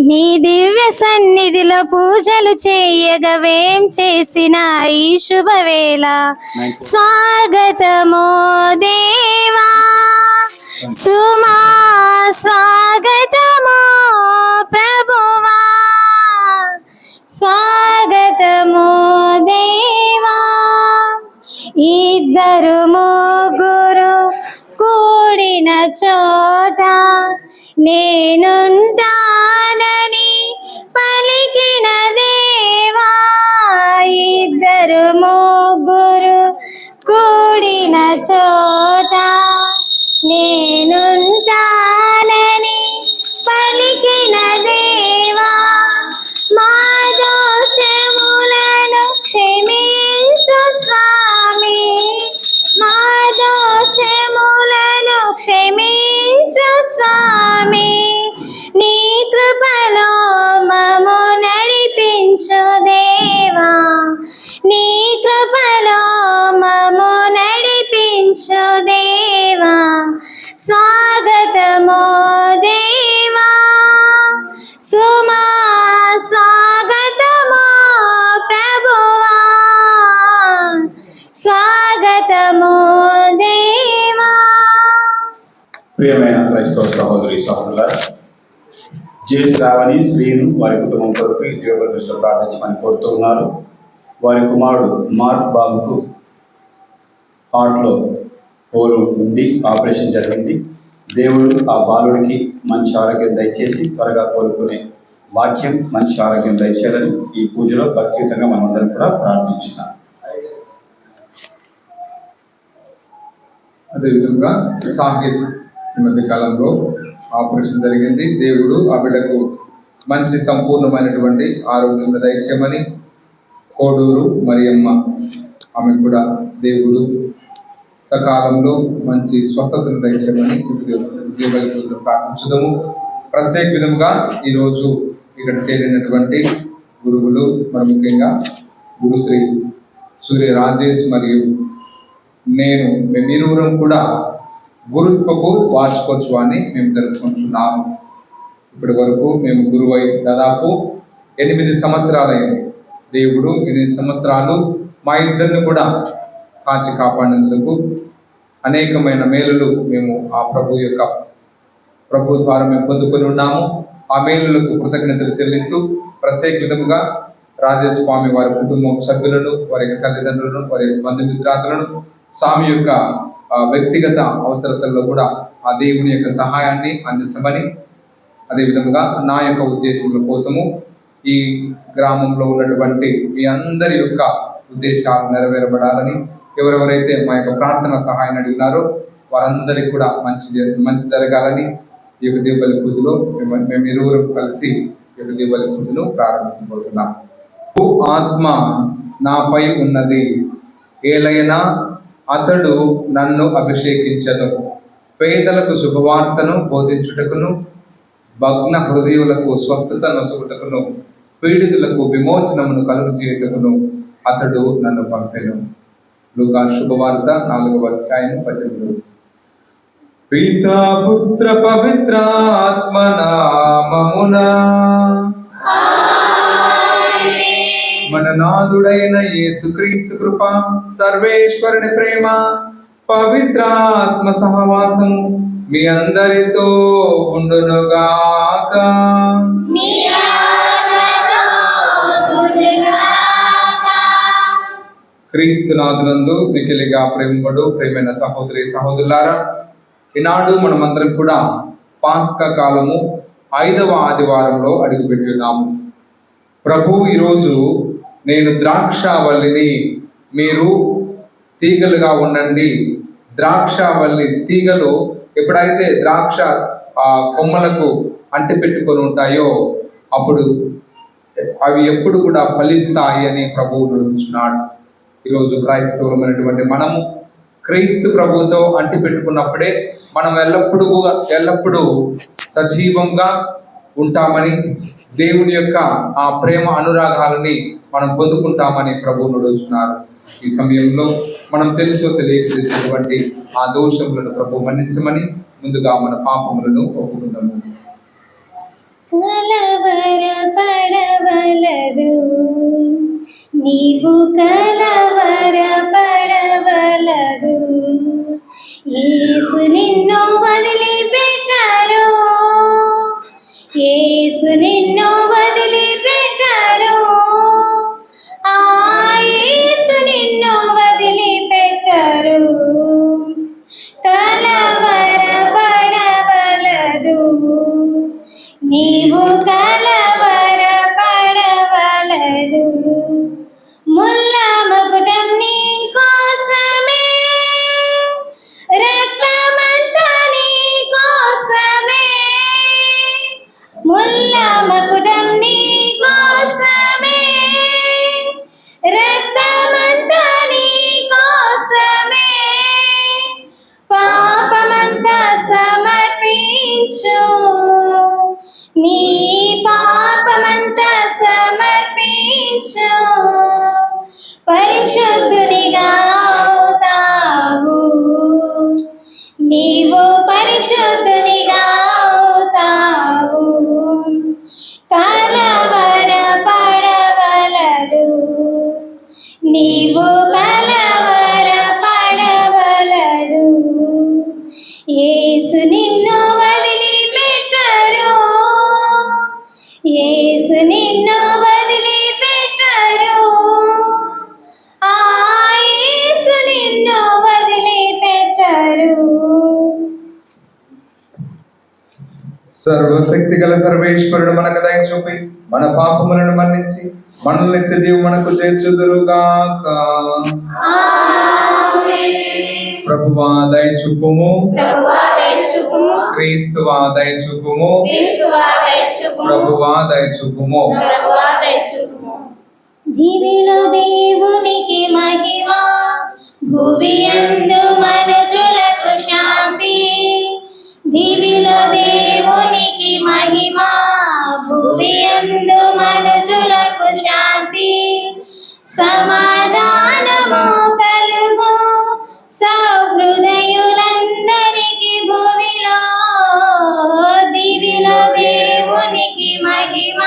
నీ దివ్య సన్నిధిలో పూజలు చేయగా వేం చేసిన ఈ శుభవేళ స్వాగతమో దేవా సుమా స్వాగతమో ప్రభువా స్వాగతమో దేవా ఇద్దరు ముగ్గురు కూడిన చోట నేనుంటానని పలికిన దేవా ఇద్దరు ముగ్గురు కూడిన చోట నేనుంటానని పలికిన దేవా మా దోషములను క్షమించు స్వామి మా దోషములను క్షమించు స్వామి నీ కృపలో మమ్ము నడిపించు దేవా నీ కృపలో మమ్ము నడిపించు దేవా స్వాగతమో దేవా సుమా స్వాగతమో ప్రభువా స్వాగతమో దేవా. ప్రియమైన క్రైస్తవ సహోదరి సహోదరులారా, జే శ్రావణి శ్రీను వారి కుటుంబం కొరకు ఈ దేవుడి దృష్టిలో ప్రార్థించమని కోరుతూ ఉన్నారు. వారి కుమారుడు మార్క్ బాబుకు హార్ట్లో హోల్ ఉంది, ఆపరేషన్ జరిగింది. దేవుడు ఆ బాలుడికి మంచి ఆరోగ్యం దయచేసి త్వరగా కోలుకునే వాక్యం, మంచి ఆరోగ్యం దయచేయాలని ఈ పూజలో భక్తియుతంగా మనమందరం కూడా ప్రార్థించున్నాం. అదేవిధంగా సాహిత్ ఈ మధ్య కాలంలో ఆపరేషన్ జరిగింది. దేవుడు ఆ బిడ్డకు మంచి సంపూర్ణమైనటువంటి ఆరోగ్యం దయచేయమని కోడూరు మరియమ్మ ఆమె కూడా దేవుడు సకాలంలో మంచి స్వస్థతను దయచేయమని ప్రార్థించుదాము. ప్రత్యేక విధంగా ఈరోజు ఇక్కడ చేరినటువంటి గురువులు మరి ముఖ్యంగా గురుశ్రీ సూర్య రాజేష్ మరియు మేమిరువురం కూడా గురుత్వపు వార్షికోత్సవాన్ని మేము జరుపుకుంటున్నాము. ఇప్పటి వరకు మేము గురువై దాదాపు 8 సంవత్సరాలైంది. దేవుడు 8 సంవత్సరాలు మా ఇద్దరిని కూడా కాచి కాపాడినందుకు అనేకమైన మేలులు మేము ఆ ప్రభు ద్వారా మేము పొందుకొని ఉన్నాము. ఆ మేలులకు కృతజ్ఞతలు చెల్లిస్తూ ప్రత్యేక విధముగా రాజేష్ స్వామి వారి కుటుంబం సభ్యులను, వారి తల్లిదండ్రులను, వారి బంధుమిత్రాదులను స్వామి యొక్క వ్యక్తిగత అవసరతల్లో కూడా ఆ దేవుని యొక్క సహాయాన్ని అందించమని, అదేవిధంగా నా యొక్క ఉద్దేశముల కోసము ఈ గ్రామంలో ఉన్నటువంటి మీ అందరి యొక్క ఉద్దేశాలు నెరవేరబడాలని, ఎవరెవరైతే మా యొక్క ప్రార్థన సహాయాన్ని అడిగినారో వారందరికీ కూడా మంచి జరగాలని ఈ యొక్క దీపావళి పూజలో మేము ఇరువురు కలిసి ఈ యొక్క దీపావళి పూజను ప్రారంభించబోతున్నాం. ఆత్మ నాపై ఉన్నది, ఏలైనా అతడు నన్ను అభిషేకించను, పేదలకు శుభవార్తను బోధించుటకును, భగ్న హృదయులకు స్వస్థత నొసగుటకును, పీడితులకు విమోచనమును కలుగు చేయుటకును అతడు నన్ను పంపెను. లూకా శుభవార్త 4వ అధ్యాయం 18వ. పితా పుత్ర పవిత్రాత్మ నామమునా మన నాథుడైన యేసుక్రీస్తు కృప, సర్వేశ్వరుని ప్రేమ, పవిత్రాత్మ సహవాసము మీ అందరితో ఉండునుగాక. క్రీస్తునాథునందు మికిలిగా ప్రేమపడు ప్రేమైన సహోదరి సహోదరులారా, ఈనాడు మనమందరం కూడా పాస్కా కాలము 5వ ఆదివారంలో అడుగుపెట్టి ఉన్నాము. ప్రభు ఈరోజు నేను ద్రాక్షావల్లిని, మీరు తీగలుగా ఉండండి. ద్రాక్షావల్లి తీగలు ఎప్పుడైతే ద్రాక్ష కొమ్మలకు అంటిపెట్టుకొని ఉంటాయో అప్పుడు అవి ఎప్పుడు కూడా ఫలిస్తాయి అని ప్రభువు నడుస్తున్నాడు. ఈరోజు క్రైస్తవులమైనటువంటి మనము క్రీస్తు ప్రభువుతో అంటిపెట్టుకున్నప్పుడే మనం ఎల్లప్పుడూ సజీవంగా ఉంటామని, దేవుని యొక్క ఆ ప్రేమ అనురాగాలని మనం పొందుకుంటామని ప్రభువు నడుస్తున్నారు. ఈ సమయంలో మనం తెలుసో తెలియజేసినటువంటి ఆ దోషములను ప్రభు మన్నించమని ముందుగా మన పాపములను ఒప్పుకుందాము. నీవు కలవరపడవలదు. యేసు నిన్ను వదిలిపెట్టరు, యేసు నిన్ను వదిలిపెట్టరు, ఆ యేసు నిన్ను వదిలిపెట్టరు. కలవరపడవలదు, నీవు కలవరపడవలదు. ముల్ల మకుటం నీ కోసమే, రక్తమంతా నీ కోసమే, ముల్ల మకుటం నీ కోసమే, రక్తమంతా నీ కోసమే, పాపమంతా సమర్పించు, నీ పాపమంతా సమర్పించు, పరిశుద్ధునిగా అవుతావు, నీవు పరిశుద్ధునిగా అవుతావు. కలవరపడవలదు, నీవు కలవరపడవలదు. యేసు నిన్ను వదిలిపెట్టరు, యేసు నిన్ను వదిలిపెట్టరు, ఆ యేసు నిన్ను వదిలిపెట్టరు. సర్వశక్తి గల సర్వేశ్వరుడు మనకు దయ చూపి మన పాపములను మన్నించి మనల్ని నిత్య జీవం మనకు చేర్చుదురుగాక. ప్రభువా దయ చూపుము, ప్రభువా దయ చూపుము, క్రీస్తువా దయ చూపుము, క్రీస్తువా దయ చూపుము, ప్రభువా దయ చూపుము. ప్రభువా దయ చూపుము. దివిలో దేవునికి మహిమ, భువియందు మనుజులకు శాంతి. దివిలో దేవునికి మహిమ, భువియందు మనుజులకు శాంతి. సమాధానము కలుగు సహృదయులందరికి భూమిలో. దివిలో దేవునికి మహిమ,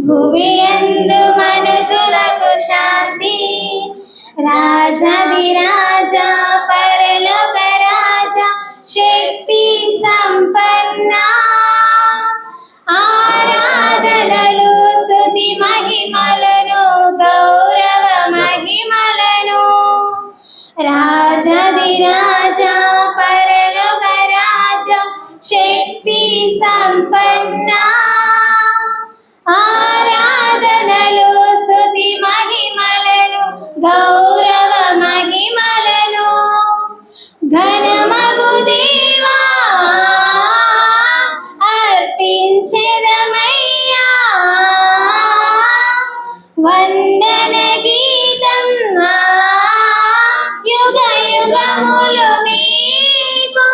భువియందు మనుజులకు శాంతి. రాజాదిరాజా పరలోక రాజా, శక్తి సంపన్న, ఆరాధనలు స్తుతి మహిమలను గౌరవ మహిమలను. రాజాదిరాజా పరలోక రాజా, శక్తి సంపన్న, ఆరాధనలు స్తుతి మహిమలను గౌరవ మహిమలను. ఘనమగు దేవా అర్పించెదమయ్యా, వందన గీతం యుగ యుగములు మీకు.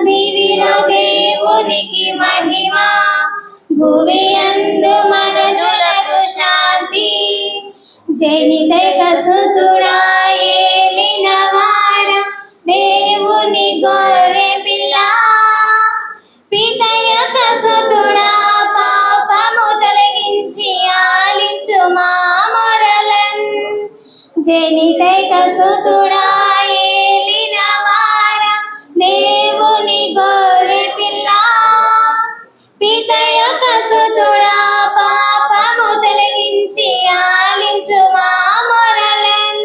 దివిలో దేవునికి మహిమ, భువియందు మనుజులకు శాంతి. జనితైక సుతుడా ఏలినవార, దేవుని గొర్రె పిల్ల. పితయొక సుతుడా పాపము తొలగించి ఆలించు మా మొరలన్. జనితైక సుతుడా ఏలినవార, దేవుని గొర్రె పిల్ల. పితయొక సుతుడా పాపము తొలగించి ఆలించు మా మొరలన్.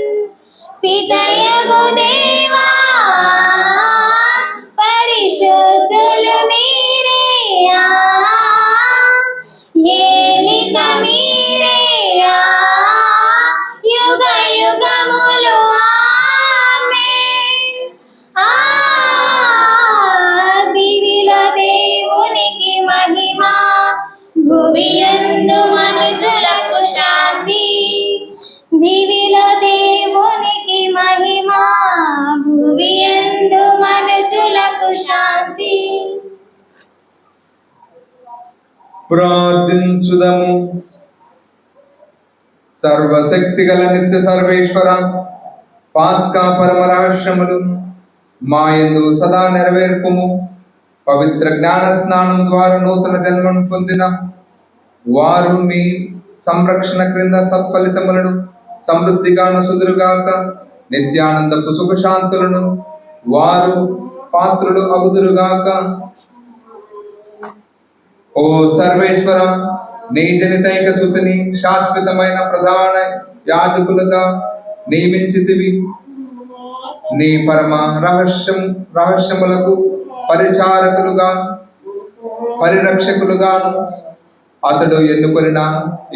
పితయగు దేవా పరిశుద్ధులు మీరే, ఏలిక మీరే, యుగ యుగములు ఆమేన్. దివిలో దేవునికి మహిమ, భువియందు మనుజులకు శాంతి. దివిలో దేవునికి మహిమ, భువియందు మనుజులకు శాంతి. ప్రార్థించుదము. సర్వశక్తి గల నిత్య సర్వేశ్వర, పాస్కా పరమ రహస్యములు మా యందు సదా నెరవేర్పుము. పవిత్ర జ్ఞాన స్నానం ద్వారా నూతన జన్మను పొందిన వారు మీ సంరక్షణ క్రింద సత్ఫలితములను సమృద్ధిగాను సుదురుగాక నిత్యానందపు సుఖశాంతులను వారు పాత్రులు అగుదురుగాక. ఓ సర్వేశ్వర, నీ జనితైక సుతిని శాశ్వతమైన ప్రధాన యాజకులుగా నియమించితివి. నీ పరమ రహస్యములకు పరిచారకులుగా పరిరక్షకులుగాను అతడు ఎన్నుకొనిన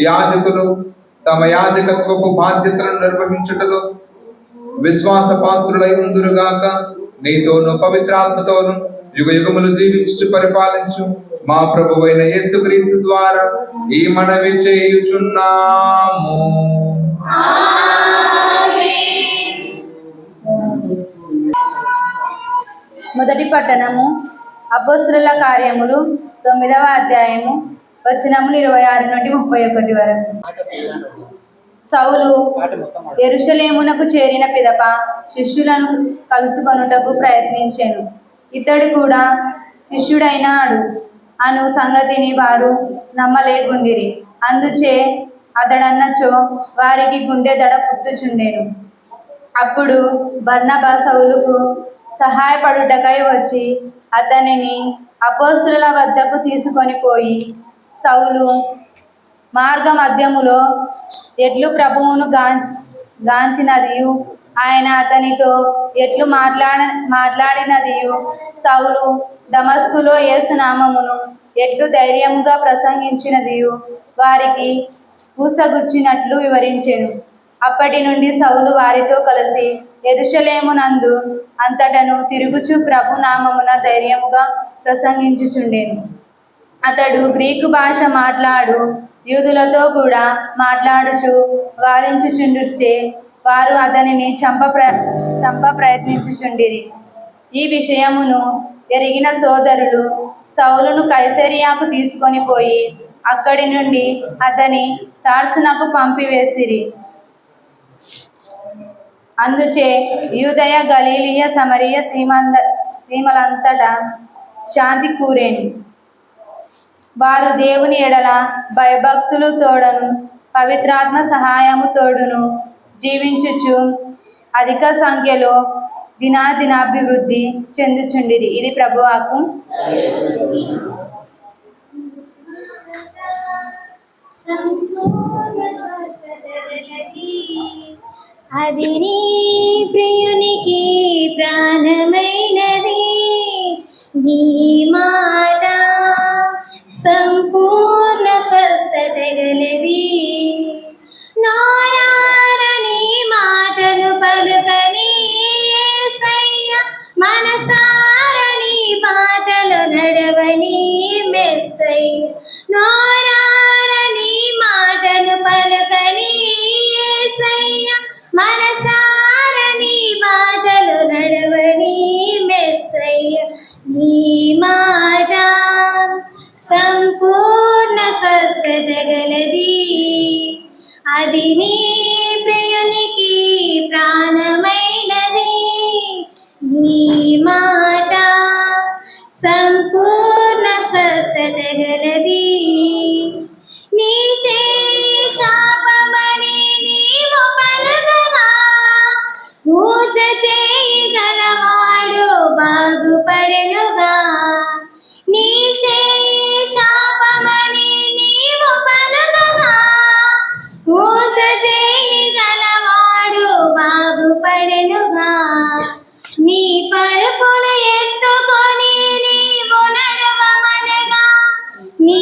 యాజకులు తమ యాజకత్వపు బాధ్యతలను నిర్వహించుటలో విశ్వాస పాత్రులై ఉందురుగాక. నీతోను పవిత్రాత్మతోను యుగ యుగములు జీవించు పరిపాలించు మా ప్రభువైన యేసుక్రీస్తు ద్వారా ఈ మనవి చేయుచున్నాము. మొదటి పట్టణము అపోస్తలుల కార్యములు 9వ అధ్యాయము వచనములు 26 నుండి 31 వరకు. సౌలు యెరూషలేమునకు చేరిన పిదప శిష్యులను కలుసుకొనుటకు ప్రయత్నించెను. ఇతడు కూడా శిష్యుడైనాడు అను సంగతిని వారు నమ్మలేకుండిరి. అందుచే అతడన్నచో వారికి గుండె దడ పుట్టుచుండెను. అప్పుడు బర్నబా సౌలుకు సహాయపడుటకై వచ్చి అతనిని అపోస్తలుల వద్దకు తీసుకొని పోయి, సౌలు మార్గ మధ్యములో ఎట్లు ప్రభువును గాంచినదియు ఆయన అతనితో ఎట్లు మాట్లాడినదియు సౌలు దమస్కులో యేసు నామమును ఎట్లు ధైర్యముగా ప్రసంగించినదియు వారికి పూసగుచ్చినట్లు వివరించెను. అప్పటి నుండి సౌలు వారితో కలిసి యెరూషలేమునందు అంతటను తిరుగుచు ప్రభు నామమున ధైర్యముగా ప్రసంగించుచుండెను. అతడు గ్రీకు భాష మాట్లాడు యూదులతో కూడా మాట్లాడుచు వాదించుచుండుటే వారు అతనిని చంప ప్రయత్నించుచుండిరి. ఈ విషయమును ఎరిగిన సోదరులు సౌలును కైసరియాకు తీసుకొని పోయి అక్కడి నుండి అతని తార్సునకు పంపివేసిరి. అందుచే యూదయ గలీలియ సమరియ సీమలంతటా శాంతి కూరేను. వారు దేవుని ఎడల భయభక్తులు తోడను పవిత్రాత్మ సహాయము తోడును జీవించుచు అధిక సంఖ్యలో దినాభివృద్ధి చెందుచుండిరి. ఇది ప్రభువాకు. అది నీ ప్రియునికి ప్రాణమైనది, నీ మాట సంపూర్ణ స్వస్థత గలది. నోరార నీ మాటలు పలుకని యేసయ్య, మనసార నీ మాటలు నడవని మెస్సయ్య. నోరార నీ మాటలు పలుకని యేసయ్య, మనసార నీ మాటలు నడవని మెస్సయ్య. నీ మాట సంపూర్ణ స్వస్థత గలది, అది నీ ప్రియునికి ప్రాణమైనది. నీ మాట సంపూర్ణ స్వస్థత గలది. నీ చేయి చాపమని నీవు పలుకగా, ఊచ చేయి గలవాడు బాగుపడెనుగా. నీ చేయి చాపమని నీవు పలుకగా, ఊచ చేయి గలవాడు బాగుపడెనుగా. నీ పరుపును ఎత్తుకొని నీవు నడవమనగా, నీ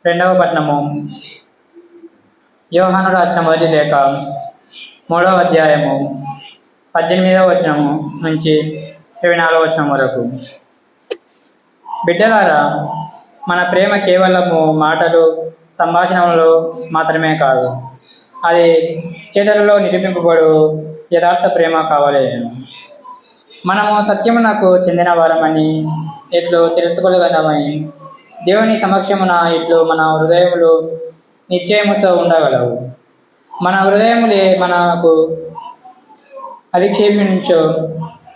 రెండవ పట్టణము యోహాను రాసిన మొదటి లేఖ 3వ అధ్యాయము 18వ వచనము నుంచి 24వ వచనం వరకు. బిడ్డలారా, మన ప్రేమ కేవలము మాటలు సంభాషణలో మాత్రమే కాదు, అది చేతలలో నిరూపింపబడు యథార్థ ప్రేమ కావాలి. మనము సత్యమునకు చెందిన వారమని ఇట్లు తెలుసుకోగలమని దేవుని సమక్షమున ఇట్లు మన హృదయములు నిశ్చయముతో ఉండగలవు. మన హృదయములే మనకు అధిక్షేపించు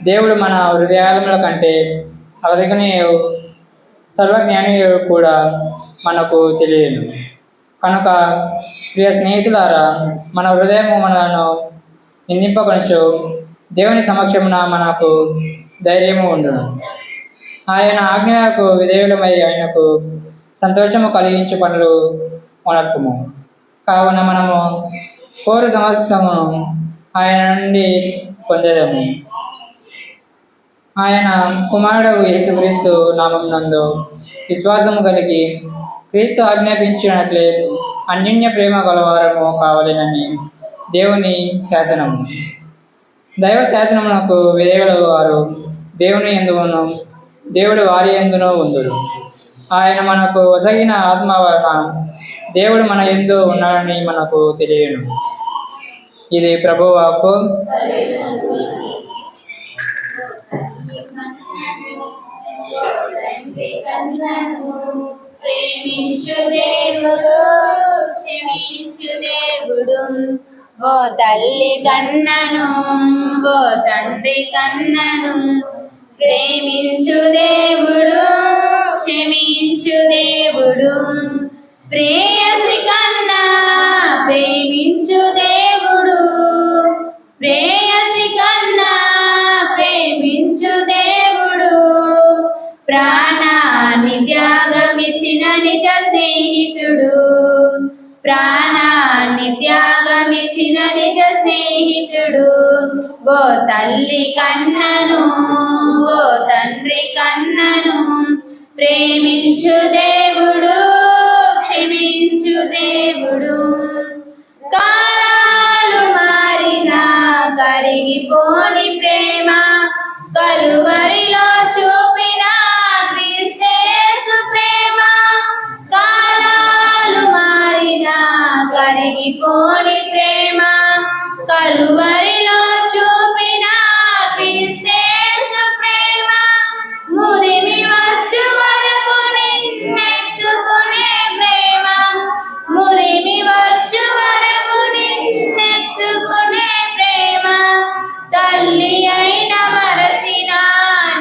దేవుడు మన హృదయాలముల కంటే అధికనీయు సర్వజ్ఞానీయుడు కూడా మనకు తెలియను. కనుక ప్రియ స్నేహితులారా, మన హృదయము మనను నిందింపకొనచ్చు దేవుని సమక్షమున మనకు ధైర్యము ఉండును. ఆయన ఆజ్ఞలకు విధేయులమై ఆయనకు సంతోషము కలిగించు పనులు ఉనర్పుము. కావున మనము కోరు సమస్తమును ఆయన నుండి పొందేదము. ఆయన కుమారుడు యేసుక్రీస్తు నామమునందు విశ్వాసము కలిగి క్రీస్తు ఆజ్ఞాపించినట్లే అన్యోన్య ప్రేమ గలవారము కావాలని దేవుని శాసనము. దైవ శాసనమునకు విధేయుల వారు దేవుని యందును దేవుడు వారి యందును ఉందురు. ఆయన మనకు ఒసగిన ఆత్మ వలన దేవుడు మన యందు ఉన్నాడని మనకు తెలియను. ఇది ప్రభువు వాక్కు. ప్రేమించు దేవుడు, క్షమించు దేవుడు, ఓ తల్లి కన్నను, ఓ తండ్రి కన్నను. ప్రేమించు దేవుడు, క్షమించు దేవుడు, ప్రేయసి కన్నా ప్రేమించు దేవుడు, ప్రేయసి కన్నా ప్రేమించు దేవుడు, ప్రాణాన్ని త్యాగమిచ్చిన నిజ స్నేహితుడు, ప్రాణాన్ని త్యాగమిచ్చిన నిజ స్నేహితుడు. ఓ తల్లి కన్నను, ఓ తండ్రి కన్నను. ప్రేమించు దేవుడు, క్షమించు దేవుడు. కాలాలు మారినా కరిగిపోని ప్రేమ కలువరిలో చూపిన క్రీస్తు ప్రేమ. కాలాలు మారినా కరిగిపోని ప్రేమ కలువరిలో చూపిన క్రీస్తు ప్రేమ. ముదిమి వచ్చు వరకు నిన్నెత్తుకునే ప్రేమ, ముదిమి వచ్చు వరకు నిన్నెత్తుకునే ప్రేమ. తల్లి అయిన మరచిన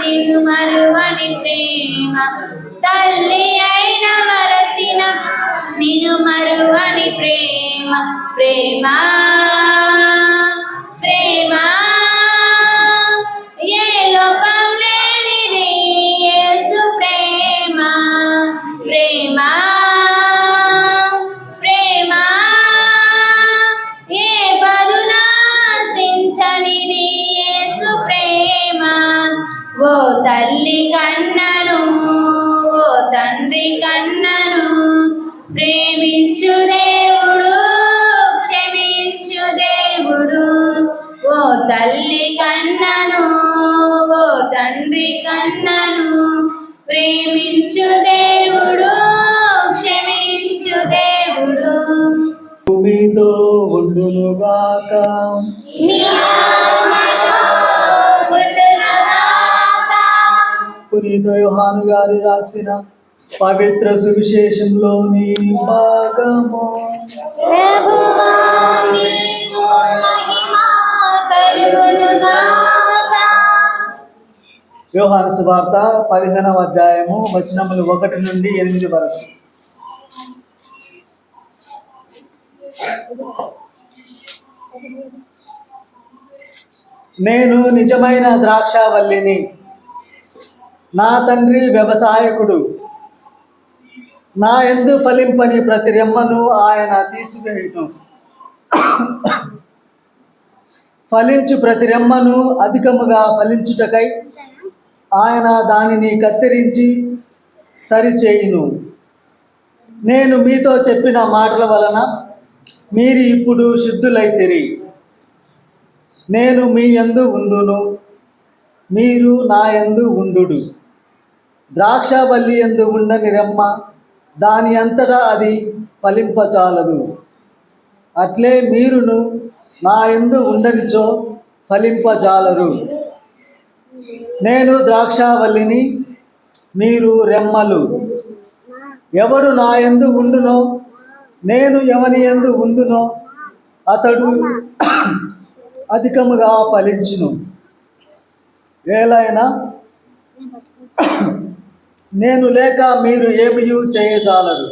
నిన్ను మరువని ప్రేమ, తల్లి అయిన మరచిన నిన్ను మరువని ప్రేమ. ప్రేమ ప్రేమ ఏ లోపం లేనిది యేసు ప్రేమ. ప్రేమ ప్రేమ ఏ బదులాశించనిది యేసు ప్రేమ. ఓ తల్లి కన్నను, ఓ తండ్రి కన్నను. ప్రేమించు దేవుడు, క్షమించు దేవుడు, ఓ తల్లి కన్నను, ఓ తండ్రి కన్నను. ప్రేమించు దేవుడు, క్షమించు దేవుడు. మీతో ఉండునుగాక. నీ ఆత్మతో ఉండునుగాక. పునీత యోహాను గారు రాసిన పవిత్ర సువిశేషంలోని భాగము. ప్రభువా, నీకు మహిమ కలుగునుగాక. యోహాను సువార్త 15వ అధ్యాయము వచనములు 1 నుండి 8 వరకు. నేను నిజమైన ద్రాక్షావల్లిని, నా తండ్రి వ్యవసాయకుడు. నా యందు ఫలింపని ప్రతి రెమ్మను ఆయన తీసివేయును, ఫలించు ప్రతి రెమ్మను అధికముగా ఫలించుటకై ఆయన దానిని కత్తిరించి సరిచేయును. నేను మీతో చెప్పిన మాటల వలన మీరు ఇప్పుడు శుద్ధులైతిరి. నేను మీ యందు ఉందును, మీరు నా యందు ఉండుడు. ద్రాక్షవల్లి యందు ఉండని రెమ్మ దాని అంతటా అది ఫలింపచాలదు. అట్లే మీరును నా యందు ఉండనిచో ఫలింపజాలరు. నేను ద్రాక్షవల్లిని, మీరు రెమ్మలు. ఎవడు నా యందు ఉండునో, నేను ఎవని యందు ఉండునో అతడు అధికముగా ఫలించును. ఏలైనా నేను లేక మీరు ఏమియూ చేయజాలరు.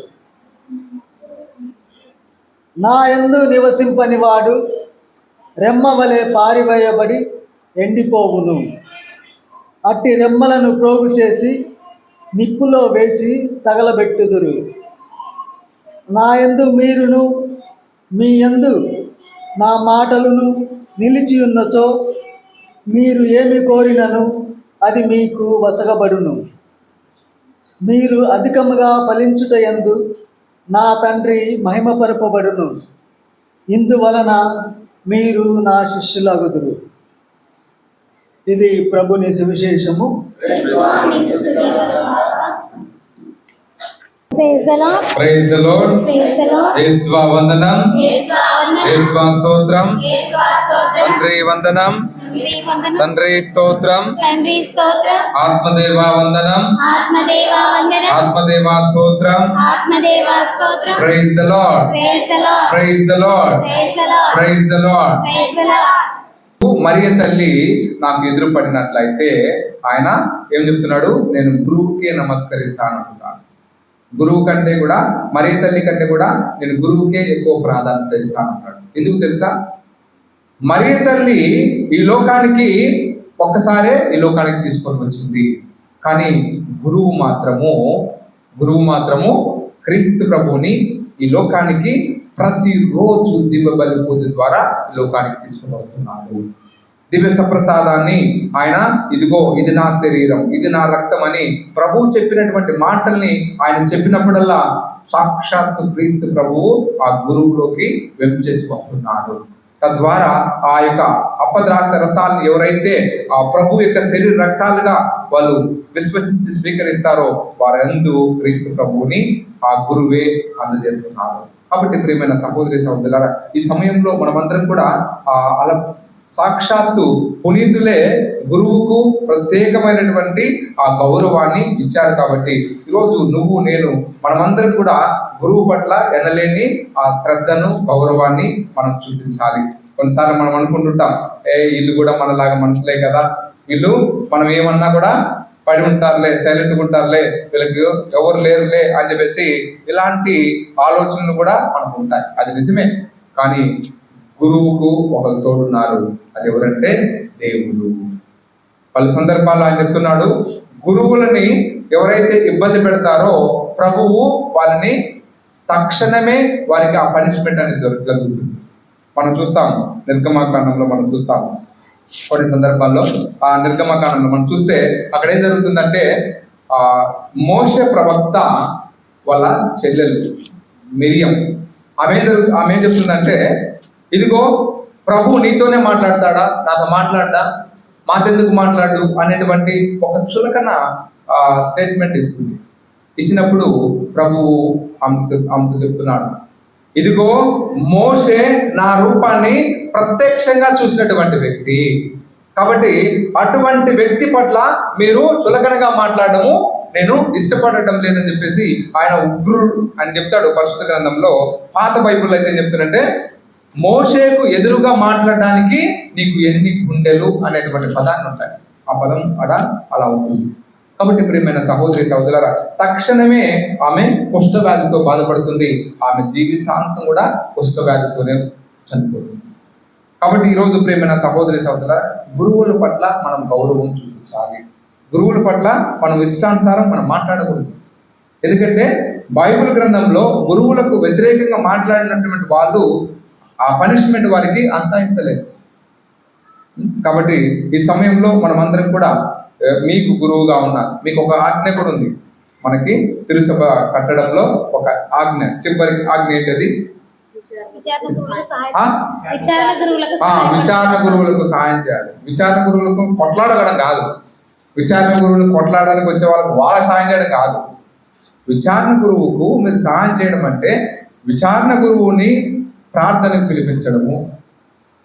నా యందు నివసింపని వాడు రెమ్మ వలె పారివేయబడి ఎండిపోవును. అట్టి రెమ్మలను ప్రోగు చేసి నిప్పులో వేసి తగలబెట్టుదురు. నా యందు మీరును మీ యందు నా మాటలను నిలిచి ఉన్నచో మీరు ఏమి కోరినను అది మీకు వసగబడును. మీరు అధికముగా ఫలించుట యందు నా తండ్రి మహిమపరపబడును. ఇందువలన మీరు నా శిష్యులగుదురు. ఇది ప్రభుని సువిశేషము. Praise the Lord. Praise the Lord. Praise the Lord. యేసువా వందనం, యేసువా వందనం. యేసువా స్తోత్రం, యేసువా స్తోత్రం. తండ్రి వందనం, తండ్రి వందనం. తండ్రి స్తోత్రం, తండ్రి స్తోత్రం. ఆత్మదేవా వందనం, ఆత్మదేవా వందనం. ఆత్మదేవా స్తోత్రం. ఆత్మదేవా స్తోత్రం. Praise the Lord, Praise the Lord. Praise the Lord, Praise the Lord. Praise the Lord. Praise the Lord. మరియ తల్లి నాకు ఎదురు పడినట్లయితే ఆయన ఏం చెప్తున్నాడు? నేను గురువుకే నమస్కరిస్తాను అంటున్నాను. గురువు కంటే కూడా, మరియ తల్లి కంటే కూడా నేను గురువుకే ఎక్కువ ప్రాధాన్యత ఇస్తాను అంటాడు. ఎందుకు తెలుసా? మరియ తల్లి ఈ లోకానికి ఒక్కసారే ఈ లోకానికి తీసుకొని వచ్చింది. కానీ గురువు మాత్రము క్రీస్తు ప్రభువుని ఈ లోకానికి ప్రతిరోజు దివ్య బలి పూజ ద్వారా ఈ లోకానికి తీసుకుని వస్తున్నాడు. దివ్య సప్రసాదాన్ని ఆయన ఇదిగో ఇది నా శరీరం, ఇది నా రక్తం అని ప్రభువు చెప్పినటువంటి మాటల్ని ఆయన చెప్పినప్పుడల్లా సాక్షాత్తు క్రీస్తు ప్రభువు ఆ గురువులోకి వెంచేసి వస్తున్నాడు. తద్వారా ఆ యొక్క అపద్రాక్ష రసాలను ఎవరైతే ఆ ప్రభు యొక్క శరీర రక్తాలుగా వాళ్ళు విశ్వసించి స్వీకరిస్తారో వారందు క్రీస్తు ప్రభువుని ఆ గురువే అందజేస్తున్నారు. కాబట్టి ప్రియమైన సహోదరి సహోదరులారా, ఈ సమయంలో మనమందరం కూడా అలా సాక్షాత్తు పునీతులే గురువుకు ప్రత్యేకమైనటువంటి ఆ గౌరవాన్ని ఇచ్చారు. కాబట్టి ఈరోజు నువ్వు నేను మనమందరం కూడా గురువు పట్ల ఎనలేని ఆ శ్రద్ధను గౌరవాన్ని మనం చూపించాలి. కొన్నిసార్లు మనం అనుకుంటుంటాం, వీళ్ళు కూడా మనలాగా మనుషులే కదా, వీళ్ళు మనం ఏమన్నా కూడా పడి ఉంటారులే, సైలెంట్గా ఉంటారులే, వీళ్ళకి ఎవరు లేరులే అని చెప్పేసి ఇలాంటి ఆలోచనలు కూడా మనకు ఉంటాయి. అది నిజమే. కానీ గురువుకు ఒకరు తోడున్నారు. అది ఎవరంటే దేవుడు. పలు సందర్భాల్లో ఆయన చెప్తున్నాడు, గురువులని ఎవరైతే ఇబ్బంది పెడతారో ప్రభువు వాళ్ళని తక్షణమే వారికి ఆ పనిష్మెంట్ అనేది జరుగుతుంది. మనం చూస్తాం నిర్గమాకాండంలో, మనం చూస్తాం కొన్ని సందర్భాల్లో ఆ నిర్గమకాండంలో మనం చూస్తే అక్కడ ఏం జరుగుతుందంటే మోషే ప్రవక్త వాళ్ళ చెల్లెలు మిరియం ఆమె ఏం చెప్తుందంటే, ఇదిగో ప్రభు నీతోనే మాట్లాడతాడా, నాతో మాట్లాడ్డా, మాతెందుకు మాట్లాడు అనేటువంటి ఒక చులకన స్టేట్మెంట్ ఇస్తుంది. ఇచ్చినప్పుడు ప్రభువు ఆమెకు చెప్తున్నాడు, ఇదిగో మోషే నా రూపాన్ని ప్రత్యక్షంగా చూసినటువంటి వ్యక్తి, కాబట్టి అటువంటి వ్యక్తి పట్ల మీరు చులకనగా మాట్లాడము నేను ఇష్టపడటం లేదని చెప్పేసి ఆయన ఉగ్రుడు అని చెప్తాడు పరిశుద్ధ గ్రంథంలో. పాత బైబిల్ అయితే ఏం చెప్తాడంటే, మోషేకు ఎదురుగా మాట్లాడడానికి నీకు ఎన్ని గుండెలు అనేటువంటి పదాన్ని ఉంటాయి. ఆ పదం అలా ఉంటుంది. కాబట్టి ప్రియమైన సహోదరి సహోదరులారా, తక్షణమే ఆమె కుష్ఠవ్యాధితో బాధపడుతుంది. ఆమె జీవితాంతం కూడా కుష్ఠవ్యాధితోనే చనిపోతుంది. కాబట్టి ఈరోజు ప్రియమైన సహోదరి సహోదరులారా, గురువుల పట్ల మనం గౌరవం చూపించాలి. గురువుల పట్ల మనం ఇష్టానుసారం మనం మాట్లాడకూడదు. ఎందుకంటే బైబిల్ గ్రంథంలో గురువులకు వ్యతిరేకంగా మాట్లాడినటువంటి వాళ్ళు ఆ పనిష్మెంట్ వారికి అంతా ఇంత లేదు. కాబట్టి ఈ సమయంలో మనం అందరం కూడా మీకు గురువుగా ఉన్నారు. మీకు ఒక ఆజ్ఞ కూడా ఉంది. మనకి తిరుసభ కట్టడంలో ఒక ఆజ్ఞ, చివరి ఆజ్ఞ ఏంటది? ఆ? విచారణ గురువులకు విచారణ గురువులకు సహాయం చేయాలి. విచారణ గురువులకు కొట్లాడగడం కాదు, విచారణ గురువులు కొట్లాడడానికి వచ్చే వాళ్ళకి సహాయం చేయడం కాదు. విచారణ గురువుకు మీరు సహాయం చేయడం అంటే విచారణ గురువుని ప్రార్థనకు పిలిపించడము,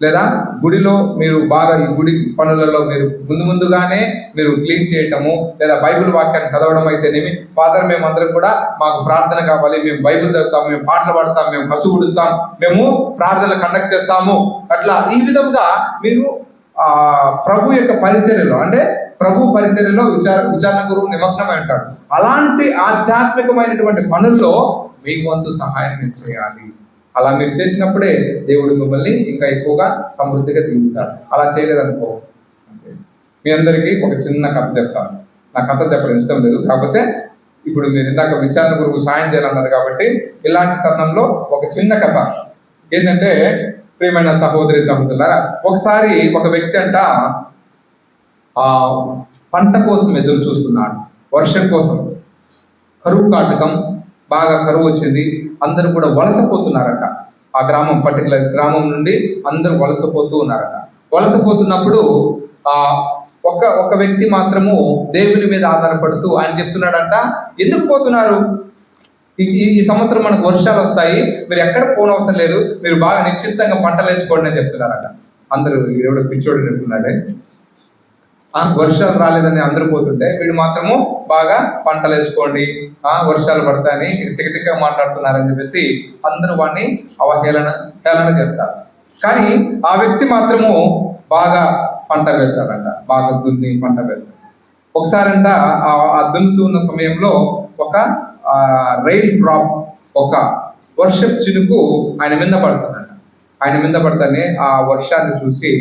లేదా గుడిలో మీరు బాగా ఈ గుడి పనులలో మీరు ముందుగానే మీరు క్లీన్ చేయటము, లేదా బైబిల్ వాక్యాన్ని చదవడం అయితేనేమి, ఫాదర్ మేమందరం కూడా మాకు ప్రార్థన కావాలి, మేము బైబిల్ చదువుతాం, మేము పాటలు పాడతాం, మేము పశువు ఉడుతాం, మేము ప్రార్థనలు కండక్ట్ చేస్తాము, అట్లా ఈ విధంగా మీరు ప్రభు యొక్క పరిచర్యలో, అంటే ప్రభు పరిచర్యలో విచారణ గురువు నిమగ్నమై ఉంటాడు. అలాంటి ఆధ్యాత్మికమైనటువంటి పనుల్లో మీకు వంతు సహాయం మీరు చేయాలి. అలా మీరు చేసినప్పుడే దేవుడు మిమ్మల్ని ఇంకా ఎక్కువగా సమృద్ధిగా తీరుతాడు. అలా చేయలేదనుకో, మీ అందరికీ ఒక చిన్న కథ చెప్తాను. నా కథ చెప్పడం ఇష్టం లేదు, కాకపోతే ఇప్పుడు మీరు ఇందాక విచారణ గురువు సాయం చేయాలన్నారు కాబట్టి ఇలాంటి తరుణంలో ఒక చిన్న కథ ఏంటంటే, ప్రియమైన సహోదరి సహోదరులారా, ఒకసారి ఒక వ్యక్తి అంట పంట కోసం ఎదురు చూస్తున్నాడు, వర్షం కోసం. కరువు కాటకం, బాగా కరువు వచ్చింది, అందరూ కూడా వలసపోతున్నారట. ఆ గ్రామం, పర్టికులర్ గ్రామం నుండి అందరూ వలసపోతూ ఉన్నారట. వలసపోతున్నప్పుడు ఒక వ్యక్తి మాత్రము దేవుని మీద ఆధారపడుతూ ఆయన చెప్తున్నాడంట, ఎందుకు పోతున్నారు? ఈ సంవత్సరం మనకు వర్షాలు వస్తాయి, మీరు ఎక్కడ పోనవసరం లేదు, మీరు బాగా నిశ్చితంగా పంటలు వేసుకోండి అని చెప్తున్నారట. అందరూ ఎవడో పిచ్చోడు చెప్తున్నాడే, వర్షాలు రాలేదని అందరూ పోతుంటే వీడు మాత్రము బాగా పంటలు వేసుకోండి, వర్షాలు పడతాయని తిక్కగా మాట్లాడుతున్నారని చెప్పేసి అందరూ వాడిని హేళన చేస్తారు. కానీ ఆ వ్యక్తి మాత్రము బాగా పంట వెళ్తాడంట, బాగా దున్ని పంట వెళ్తాడు. ఒకసారంట ఆ దున్నుతూ ఉన్న సమయంలో ఒక రెయిన్ డ్రాప్, ఒక వర్షపు చినుకు ఆయన మీద పడుతుందంట. ఆయన మీద పడతానే ఆ వర్షాన్ని చూసి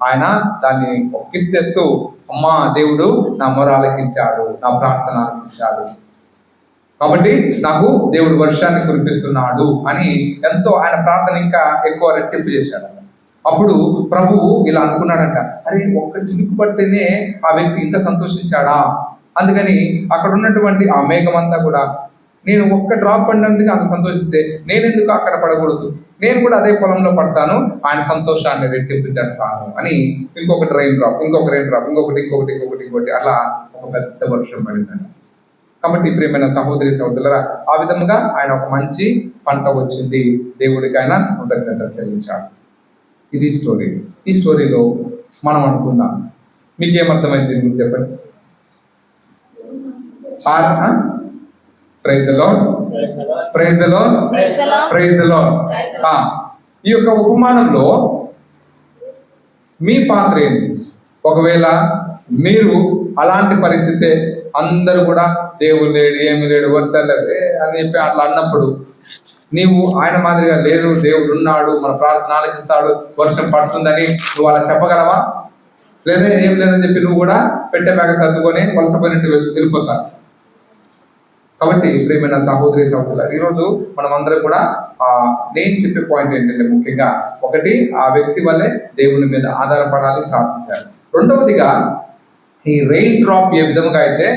ఆయన దాన్ని కిస్ చేస్తూ, అమ్మా దేవుడు నా మొర ఆలకించాడు, నా ప్రార్థన ఆలకించాడు, కాబట్టి నాకు దేవుడు వర్షాన్ని కురిపిస్తున్నాడు అని ఎంతో ఆయన ప్రార్థన ఇంకా ఎక్కువ రెట్టింపు చేశాడు. అప్పుడు ప్రభువు ఇలా అనుకున్నాడంట, అరే ఒక్క చినుకు పడితేనే ఆ వ్యక్తి ఇంత సంతోషించాడా? అందుకని అక్కడ ఉన్నటువంటి ఆ మేఘం అంతా కూడా, నేను ఒక్క డ్రాప్ పడినందుకు అంత సంతోషిస్తే నేనెందుకు అక్కడ పడకూడదు, నేను కూడా అదే పొలంలో పడతాను, ఆయన సంతోషాన్ని రెట్టింపు చేస్తాను అని ఇంకొకటి రెయిన్ డ్రాప్, ఇంకొక రెయిన్ డ్రాప్, ఇంకొకటి అలా ఒక పెద్ద వర్షం పడిందండి. కాబట్టి ప్రియమైన సహోదరి సహోదరులారా, ఆ విధముగా ఆయన ఒక మంచి పంట వచ్చింది, దేవుడికి ఆయన కృతజ్ఞతలు చెల్లించాడు. ఇది స్టోరీ. ఈ స్టోరీలో మనం అనుకుందాం, మీకేమర్థమైంది దీని గురించి చెప్పండి. Praise the Lord, praise the Lord, praise the Lord. ఈ యొక్క ఉపమానంలో మీ పాత్ర ఏంటి? ఒకవేళ మీరు అలాంటి పరిస్థితే, అందరూ కూడా దేవుడు లేడు, ఏమి లేడు, వర్షాలు అని చెప్పి అట్లా అన్నప్పుడు నీవు ఆయన మాదిరిగా లేదు, దేవుడు ఉన్నాడు, మన ప్రార్థన ఆలకిస్తాడు, వర్షం పడుతుందని నువ్వు అలా చెప్పగలవా? లేదా ఏం లేదని చెప్పి నువ్వు కూడా పెట్టే బ్యాగ సర్దుకొని వలసపోయినట్టు వెళ్ళిపోతావు. కాబట్టి ప్రియమైన సహోదరి సహోదరులు, ఈరోజు మనం అందరం కూడా నేను చెప్పే పాయింట్ ఏంటంటే, ముఖ్యంగా ఒకటి, ఆ వ్యక్తి వల్లే దేవుని మీద ఆధారపడాలి, ప్రార్థించాలి. రెండవదిగా, ఈ రెయిన్ డ్రాప్ ఏ విధముగా అయితే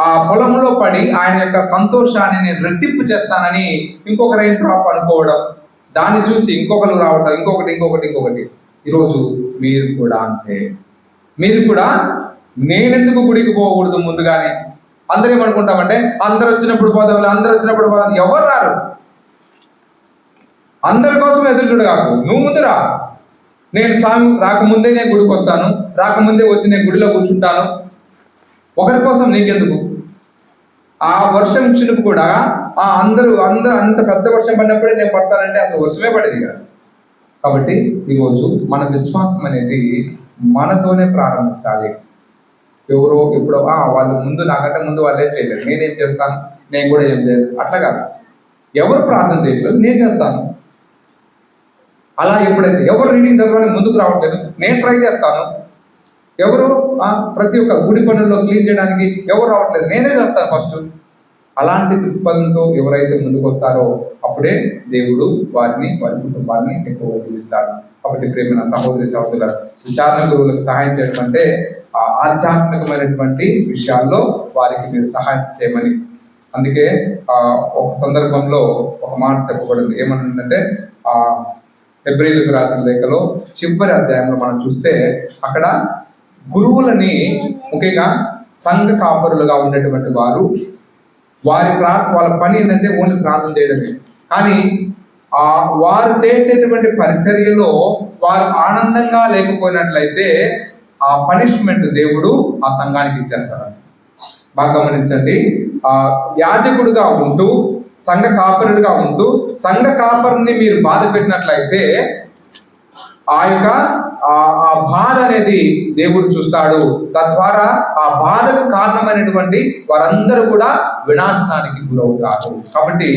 ఆ పొలంలో పడి ఆయన యొక్క సంతోషాన్ని నేను రెట్టింపు చేస్తానని ఇంకొక రెయిన్ డ్రాప్ అనుకోవడం, దాన్ని చూసి ఇంకొకరు రావడం, ఇంకొకటి. ఈరోజు మీరు కూడా అంతే. మీరు కూడా నేనెందుకు గుడికి పోకూడదు ముందుగానే, అందరూ ఏమనుకుంటామంటే అందరు వచ్చినప్పుడు పోదాం, ఎవరు రారు. అందరి కోసం ఎదురు చూడగాకు, నువ్వు ముందు రా. నేను స్వామి రాకముందే నేను గుడికి వస్తాను, రాకముందే వచ్చి నేను గుడిలో కూర్చుంటాను. ఒకరి కోసం నీకెందుకు? ఆ వర్షం చినుకు కూడా అందరూ అంత పెద్ద వర్షం పడినప్పుడే నేను పడతానంటే అసలు వర్షమే పడేది కదా. కాబట్టి ఈరోజు మన విశ్వాసం అనేది మనతోనే ప్రారంభించాలి. ఎవరో ఎప్పుడో వాళ్ళు ముందు, నాకంటే ముందు వాళ్ళు ఏం చేయలేదు, నేనేం చేస్తాను, నేను కూడా ఏం చేయలేదు, అట్లా కాదు. ఎవరు ప్రార్థన చేయట్లేదు, నేను చేస్తాను. అలా ఎప్పుడైతే ఎవరు రీడింగ్ చదవడానికి ముందుకు రావట్లేదు, నేను ట్రై చేస్తాను. ఎవరు ప్రతి ఒక్క గుడి పనుల్లో క్లీన్ చేయడానికి ఎవరు రావట్లేదు, నేనే చేస్తాను ఫస్ట్. అలాంటి దృక్పథంతో ఎవరైతే ముందుకు వస్తారో అప్పుడే దేవుడు వారి కుటుంబాన్ని ఎక్కువ జీవిస్తాడు. కాబట్టి ప్రేమ సహోదరి సహోదరుల, విచారణ గురువులకు సహాయం చేయడం అంటే ఆధ్యాత్మికమైనటువంటి విషయాల్లో వారికి మీరు సహాయం చేయమని. అందుకే ఒక సందర్భంలో ఒక మాట చెప్పబడింది. ఏమనంటే హెబ్రీయులకు రాసిన లేఖలో చివరి అధ్యాయంలో మనం చూస్తే అక్కడ గురువులని, ముఖ్యంగా సంఘ కాపరులుగా ఉండేటువంటి వారు, వాళ్ళ పని ఏంటంటే ఓన్లీ ప్రార్థన చేయడమే. కానీ వారు చేసేటువంటి పరిచర్యలో వారు ఆనందంగా లేకపోయినట్లయితే ఆ పనిష్మెంట్ దేవుడు ఆ సంఘానికి ఇచ్చేస్తాడు. బాగా గమనించండి. యాజకుడుగా ఉంటూ, సంఘ కాపరుడుగా ఉంటూ, సంఘ కాపరుని మీరు బాధ పెట్టినట్లయితే ఆ బాధ అనేది దేవుడు చూస్తాడు. తద్వారా ఆ బాధకు కారణమైనటువంటి వారందరూ కూడా వినాశనానికి గురవుతారు. కాబట్టి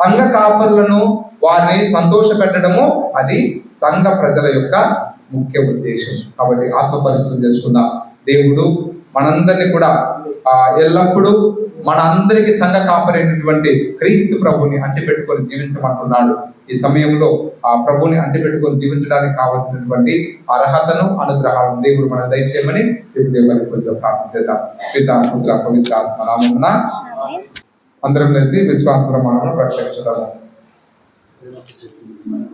సంఘ కాపరులను, వారిని సంతోష పెట్టడము అది సంఘ ప్రజల యొక్క ముఖ్య ఉద్దేశం. కాబట్టి ఆత్మ పరిశుద్ధం చేసుకుందాం. దేవుడు మనందరినీ కూడా ఎల్లప్పుడూ మన అందరికీ సంఘ కాపరైనటువంటి క్రీస్తు ప్రభుని అంటిపెట్టుకొని జీవించమంటున్నాడు. ఈ సమయంలో ఆ ప్రభుని అంటిపెట్టుకొని జీవించడానికి కావాల్సినటువంటి అర్హతను, అనుగ్రహాలను దేవుడు మనం దయచేయమని దేవుని కొంచెం ప్రార్థన చేద్దాం. పితా, పుత్ర, పవిత్ర ఆత్మ నామమున అందరం కలిసి విశ్వాస ప్రమాణాలను ప్రకటించుదాము.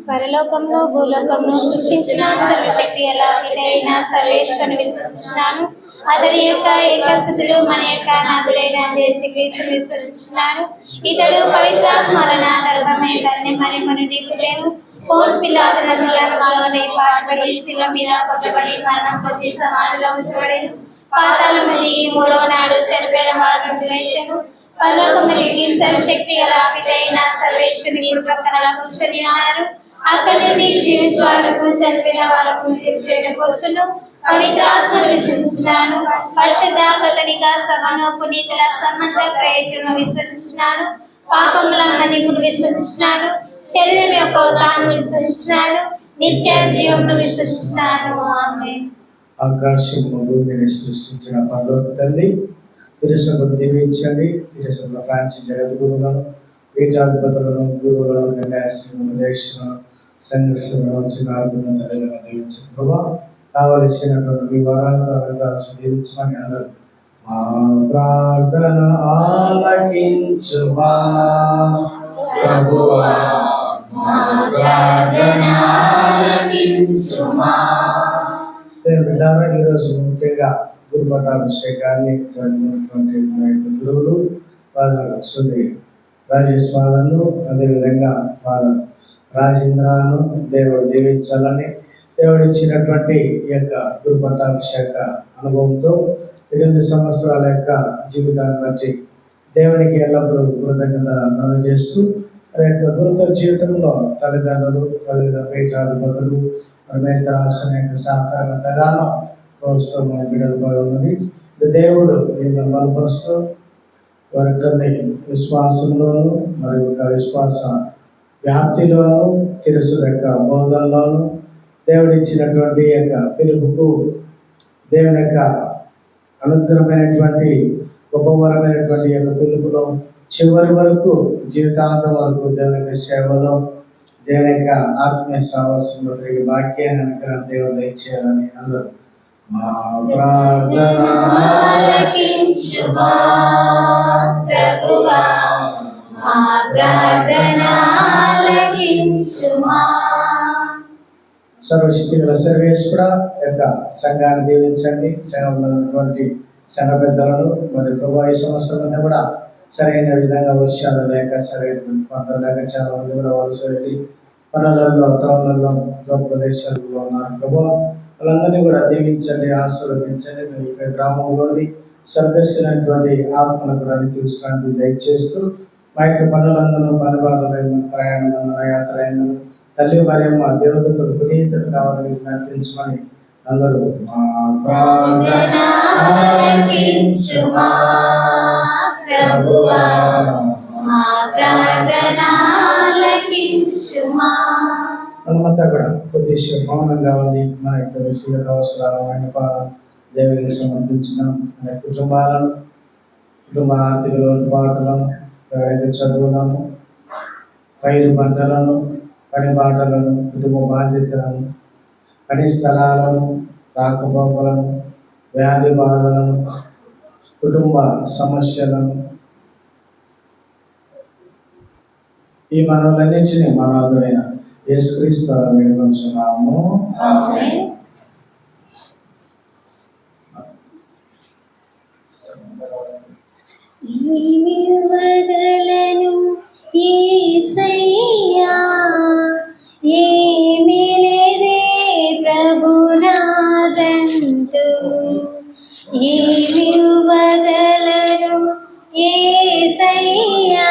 పరలోకంలో భూలోకంలో సృష్టించిన సర్వశక్తి గల పితైన సర్వేశ్వరుని విశ్వసించున్నాను. అతని యొక్క ఏకసుతుడు మన యొక్క నాథుడైన యేసుక్రీస్తును విశ్వసించున్నాను. ఇతడు పవిత్రాత్మలన గర్భమై కన్య మరియమ్మ నుండి పుట్టెను. పోన్స్ పిలాతులోనే పాటుపడి శిలువ మీద కొట్టబడి మరణం పొంది సమాధిలో ఉంచబడెను. పాతాళం నుండి మూడవ నాడు చనిపోయిన వారి నుండి లేచెను. పరలోకములోకి సర్వశక్తి గల పితైన సర్వేశ్వరుని కుడి ప్రక్కన కూర్చొని ఉన్నారు. అక్కడి నుండి జీవించే వారకు, చనిపోయిన వారకు తీర్పు చేయడానికి వచ్చును. పవిత్రాత్మను విశ్వసించున్నాను. పరిశుద్ధ కథనిక సభను, పునీతుల సంబంధ ప్రయోజనం విశ్వసించున్నాను. పాపముల మన్నిపును విశ్వసించున్నాను. శరీరం యొక్క తాను విశ్వసించున్నాను. నిత్య జీవమును విశ్వసించున్నాను. ఆమేన్. ఆకాశము భూమిని సృష్టించిన పరలోక తండ్రి, తిరుసభను దీవించండి. తిరుసభలో ఫ్రాన్సి జగద్గురులను, పీఠాధిపతులను, గురువులను, కన్యాశ్రీలను, దేశను, సంఘస్థులను, చిన్నారులను, తల్లిలను దీవించండి. ప్రభా, కావలసినటువంటి వరాలతో అవకాశం దీవించమని అందరూ మా ప్రార్థన ఆలకించుమా ప్రభువా, మా ప్రార్థన ఆలకించుమా. బిడ్డారా, ఈరోజు ముఖ్యంగా గురు పట్టాభిషేకాన్ని జరిగినటువంటి మన యొక్క గురువులు ఫాదర్ సుధీ రాజేష్ ఫాదర్ను, అదేవిధంగా ఫాదర్ రాజేంద్రను దేవుడు దీవించాలని, దేవుడు ఇచ్చినటువంటి ఈ యొక్క గురు పట్టాభిషేక అనుభవంతో 8 సంవత్సరాల యొక్క జీవితాన్ని బట్టి దేవునికి ఎల్లప్పుడూ కృతజ్ఞత అందజేస్తూ ఆ యొక్క గురుత జీవితంలో తల్లిదండ్రులు, పీఠాధిపతులు, మేతరాసిన యొక్క సహకారం ఎంతగానో రోజుతో మన బిడ్డలపై ఉన్నది. దేవుడు వీళ్ళని బలపరుస్తూ వారి విశ్వాసంలోను, మరి యొక్క విశ్వాస వ్యాప్తిలోను, తెలుసు యొక్క బోధనలోను, దేవుడు ఇచ్చినటువంటి యొక్క పిలుపుకు, దేవుని యొక్క అనుగ్రహమైనటువంటి గొప్పవరమైనటువంటి యొక్క పిలుపులో చివరి వరకు, జీవితాంతం వరకు దేవుని యొక్క సేవలో, దేవుని యొక్క ఆత్మీయ సాహసంలో వాక్యాన్ని అనుగ్రహం దేవుడు దయచేయాలని అందరూ మా ప్రార్థన ఆలకించుమా ప్రభువా, మా ప్రార్థన ఆలకించుమా. సర్వశక్తి గల సర్వేశ్వరుడా, యొక్క సంఘాన్ని దీవించండి. సంఘంలో ఉన్నటువంటి సంఘ పెద్దలను, మరి ప్రభా, ఈ సంవత్సరం అంతా కూడా సరైన విధంగా వర్షాలు లేక, సరైనటువంటి పంటలు లేక చాలా మంది కూడా వలస వెళ్ళి పనులలో, టౌన్లలో, ప్రదేశాలలో ఉన్నారు. ప్రభా, వాళ్ళందరినీ కూడా దీవించండి, ఆశీర్వదించండి. మీ యొక్క గ్రామంలోని సర్గసినటువంటి ఆత్మను కూడా నిత్య విశ్రాంతి దయచేస్తూ, మా యొక్క పనులందరూ, పనిబాటలైన, ప్రయాణం, యాత్ర అయిన తల్లి మరియమ్మ దేవతలు, పునీతులు కావాలని నడిపించమని అందరూ మా ప్రార్థన ఆలకించుమా ప్రభువా, మా ప్రార్థన ఆలకించుమా. మనమంతా కూడా కొద్దిసేపు మౌనంగా ఉండి మన యొక్క వ్యక్తిగత అవసరాలను, విన్నపాలను దేవునికి సమర్పించినాం. మన కుటుంబాలను, కుటుంబ ఆర్థిక లోటుపాట్లను, చదువులను, పైరు పంటలను, పని బాటలను, కుటుంబ బాధ్యతలను, పని స్థలాలను, రాకపోకలను, వ్యాధి బాధలను, కుటుంబ సమస్యలను, ఈ మనవులన్నింటినీ మనోదుడైన యేసుక్రీస్తు ద్వారా వేడుకొనుచున్నాము. ఆమేన్. వదలను యేసయ్యా, ఏమీ లేదే ప్రభునాదంటూ, ఏమి వదలను యేసయ్యా,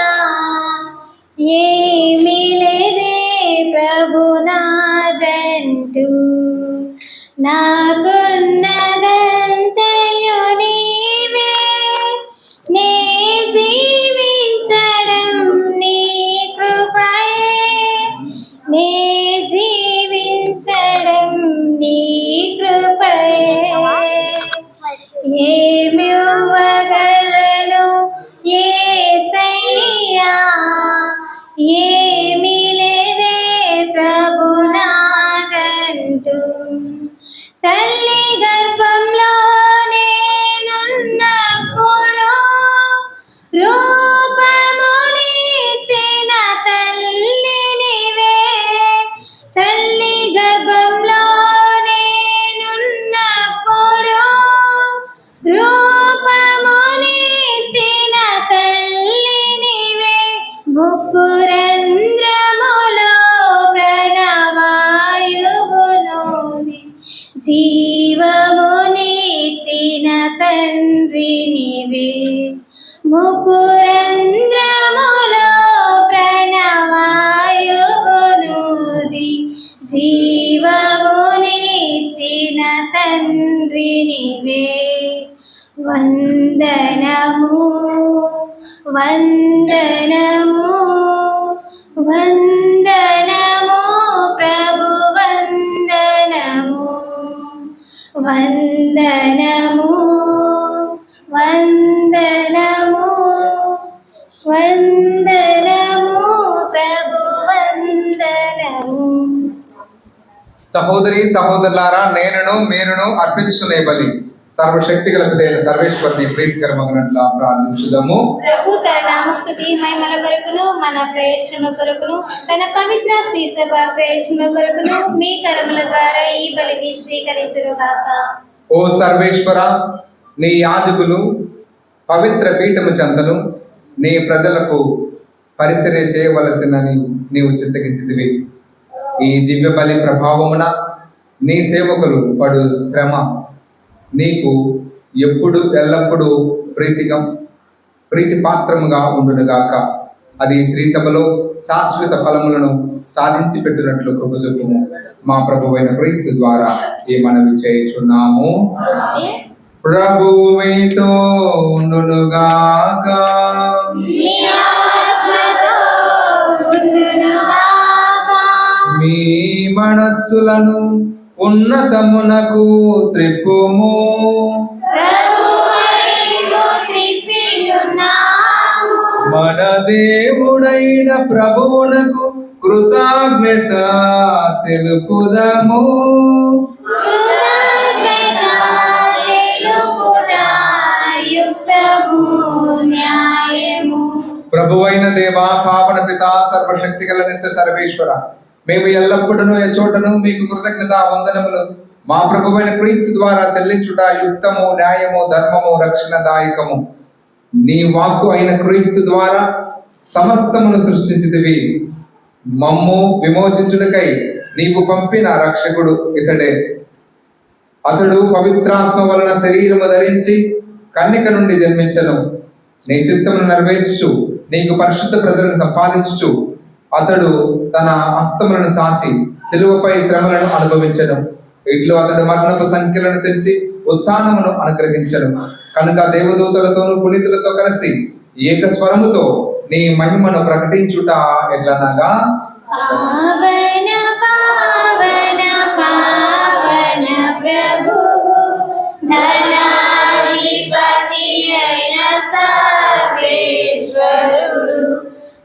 ఏమీ లేదే ప్రభునాదంటూ, నాకున్నదంతయు నీవే, నే జీవించడం నీ కృపయే, నే జీవించడం నీ కృపయే. ఏమి ఇవ్వగలను యేసయ్యా, ఏమీ లేదే ప్రభునాదంటూ, తల్లి గర్భంలో నేనున్నప్పుడు రూపమునిచ్చిన తల్లి నీవే, తల్లి గర్భంలో నేనున్నప్పుడు రూపమునిచ్చిన తల్లి నీవే, ముక్కురంధ్రములో ప్రణవాయువులోని జీవమునిచ్చిన తండ్రి నీవే, ముకురంధ్రములో ప్రణవాయువులోని జీవమునిచ్చిన తండ్రి నీవే. వందనము వందనము వందనము ప్రభు, వందనము వందనము వందనము వందనము ప్రభు, వందనము. సహోదరి సహోదరులారా, నేనును మీరును అర్పించుకునే బలి సర్వశక్తి గల పితైన సర్వేశ్వరుని ప్రీతికరమగునట్లా ప్రార్థించుదాము. ప్రభు తన నామస్తుతి మహిమల కొరకును, మన ప్రయోజన కొరకును, తన పవిత్ర శ్రీ సభ ప్రయోజన కొరకును మీ కర్మల ద్వారా ఈ బలిని స్వీకరించుగాక. ఓ సర్వేశ్వర, నీ యాజకులు పవిత్ర పీఠము చెంతను నీ ప్రజలకు పరిచర్య చేయవలసినని నీవు చిత్తగించితివి. ఈ దివ్య బలి ప్రభావమున నీ సేవకులు పడు శ్రమ నీకు ఎప్పుడు ఎల్లప్పుడూ ప్రీతిపాత్రముగా ఉండునుగాక. అది స్త్రీ సభలో శాశ్వత ఫలములను సాధించి పెట్టినట్లు కృప చూపుము. మా ప్రభువైన క్రీస్తు ద్వారా ఈ మనవి చేయుచున్నాము. ప్రభు మీతో ఉండునుగాక. మీ మనస్సులను ఉన్నతమునకు త్రిప్పుము. మన దేవుడైన ప్రభువునకు కృతజ్ఞత తెలుపుదము. ప్రభువైన దేవా, పావన పిత, సర్వశక్తి గల నిత్య సర్వేశ్వర, మేము ఎల్లప్పుడూ చోటను మీకు కృతజ్ఞత వందనములు మా ప్రభువైన క్రీస్తు ద్వారా చెల్లించుట యుక్తము, న్యాయము, ధర్మము, రక్షణదాయకము. నీ వాక్కు అయిన క్రీస్తు ద్వారా సమస్తమును సృష్టించితివి. మమ్ము విమోచించుటకై నీవు పంపిన రక్షకుడు ఇతడే. అతడు పవిత్రాత్మ వలన శరీరము ధరించి కన్యక నుండి జన్మించను. నీ చిత్తమును నెరవేర్చుచు నీకు పరిశుద్ధ ప్రజలను సంపాదించుచు అతడు తన హస్తములను చాసి సిలువపై శ్రమలను అనుభవించను. ఇట్లు అతడు మరణపు సంఖ్యలను తెచ్చి ఉత్థానమును అనుగ్రహించను. కనుక దేవదూతలతోనూ పునీతులతో కలిసి ఏక స్వరముతో నీ మహిమను ప్రకటించుట ఎట్లనగా, పావన పావన పావన ప్రభు, ధనాధిపతి అయిన సర్వేశ్వరుడు,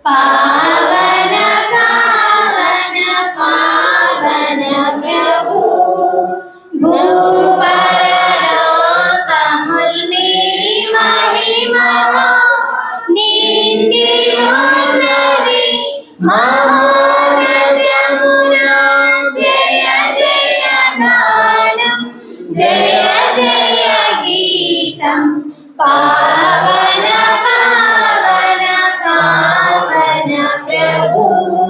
పావన పావన పావన ప్రభు, భూపరలోక పావన పావన పావన ప్రభువు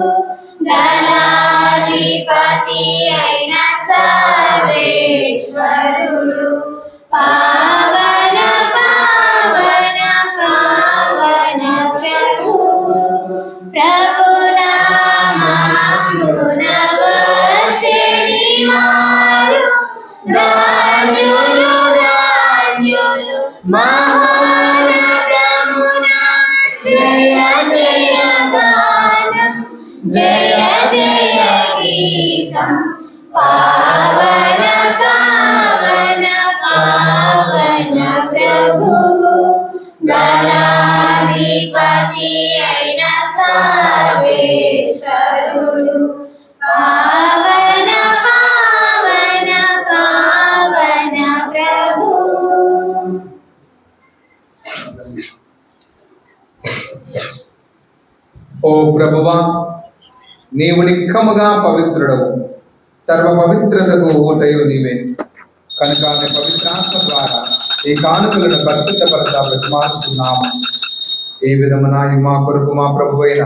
దళాధిపతి అయిన సర్వేశ్వరుడు పావన పావన పావన ప్రభువు ప్రభునామమున వచ్చెడి వారు ధన్యులు ధన్యులు మహోన్నతమున జయ జయ గానం జయ జయ గీతం పావన పావన పావన ప్రభువు దళాధిపతి అయిన సర్వేశ్వరుడు పావన పావన పావన ప్రభువు. ఓ ప్రభువా, నీవు నిక్కముగా పవిత్రుడవు, సర్వ పవిత్రతకు ఊటయు నీవే. కనుక నీ పవిత్రాత్మ ద్వారా ఈ కానుకలను పరిశుద్ధపరచ బ్రతిమాలుతున్నాము. ఏ విధమున మా కొరకు మా ప్రభువైన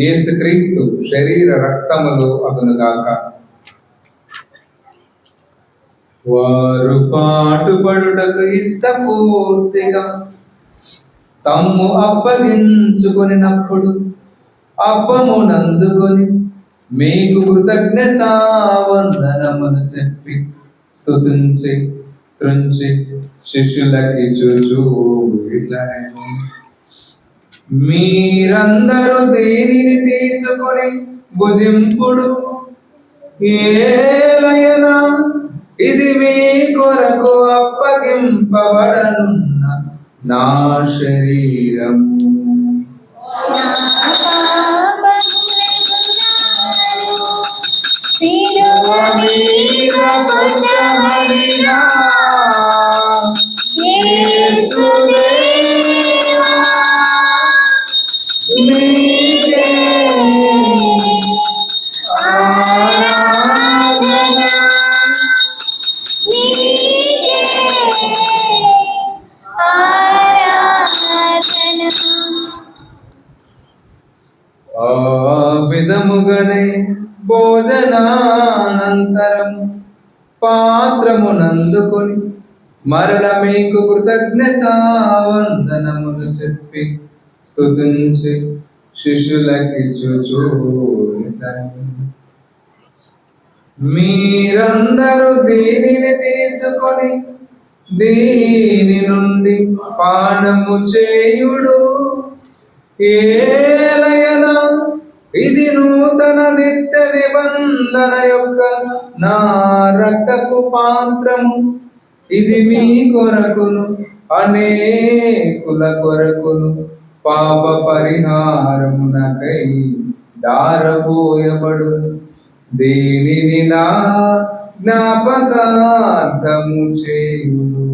యేసుక్రీస్తు శరీర రక్తములు అగునుగాక. వారు పాటుపడుటకు ఇష్టపూర్తిగా తమ్ము అప్పగించుకొనినప్పుడు అప్పమునందుకొని మీకు కృతజ్ఞత వందనములు చెప్పి స్తుతించి త్రుంచి శిష్యులకి చూచు ఇట్లా, మీరందరూ దీనిని తీసుకొని భుజింపుడు, ఏలయనా ఇది మీ కొరకు అప్పగింపబడనున్న నా శరీరము. ఆ విధముగానే భోజనానంతరం పాత్రమునందుకొని మరల మీకు కృతజ్ఞత వందనములు చెప్పి స్తుతించి శిష్యులకి చూచు, మీరందరూ దీనిని తీసుకొని దీని నుండి పానము చేయుడు, ఏలయనా ఇది నూతన నిత్య నిబంధన యొక్క నా రక్తపు పాత్రము. ఇది మీ కొరకును అనేకుల కొరకును పాప పరిహారమునకై దారపోయబడు. దీనిని నా జ్ఞాపకార్థము చేయుడు.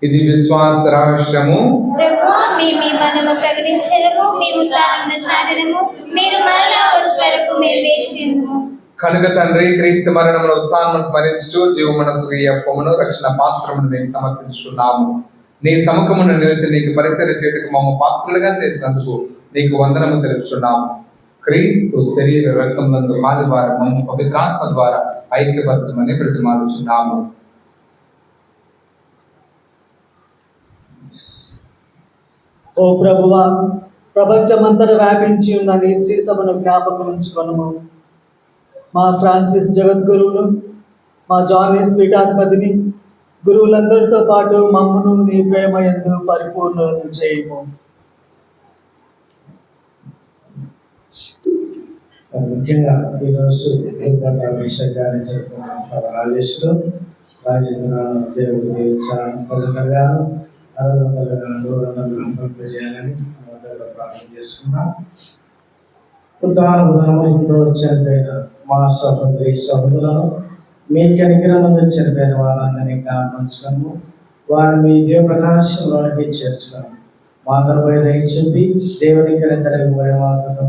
ఇది విశ్వాస రహస్యము. ప్రభువా, మేము ఈ మనము ప్రకటించదము, మీ ఉత్థానమును చాటెదము, మీరు మరలా వచ్చే వరకు మేము వేచి ఉందుము. కనుక తండ్రి, క్రీస్తు మరణమును ఉత్థానమును స్మరించుచు జీవమనసు ఈ అప్పమును రక్షణ పాత్రమును నీకు సమర్పించున్నాము. నీ సముఖమును నిలిచి నీకు పరిచర్య చేయుటకు మమ్మ పాత్రలుగా చేసినందుకు నీకు వందనము తెలుపుచున్నాము. క్రీస్తు శరీర రక్తములందు పాలువారు మమ్మ పవిత్రాత్మ ద్వారా ఐక్యపరచమని ప్రతిమాలుచున్నాము. ఓ ప్రభువా, ప్రపంచమంతటా వ్యాపించి ఉన్న నీ శ్రీ సభను జ్ఞాపకం ఉంచుకొనుము. మా ఫ్రాన్సిస్ జగద్గురువును, మా జానీస్ పీఠాధిపతిని, గురువులందరితో పాటు మమ్మను నీ ప్రేమ యందు పరిపూర్ణులను చేయము. ముఖ్యంగా ఈరోజు అభిషేకాన్ని చెప్పుకున్నాం. రాజేశ్వరు రాజేంద్ర దేవుడు దీవించాలని గాను, 600 చేయాలని మొదట ప్రార్థన చేసుకున్నాం. ఉదాహరణతో చనిపోయిన మా సహోదరి సహోదరులను మీ కనికరమందు చనిపోయిన వాళ్ళందరినీ జ్ఞాపకము వారిని మీ దేవ ప్రకాశంలోనికి చేర్చుకున్నాం. మా అందరిపై దయచూపి దేవుని కనితరకు పరిమాతను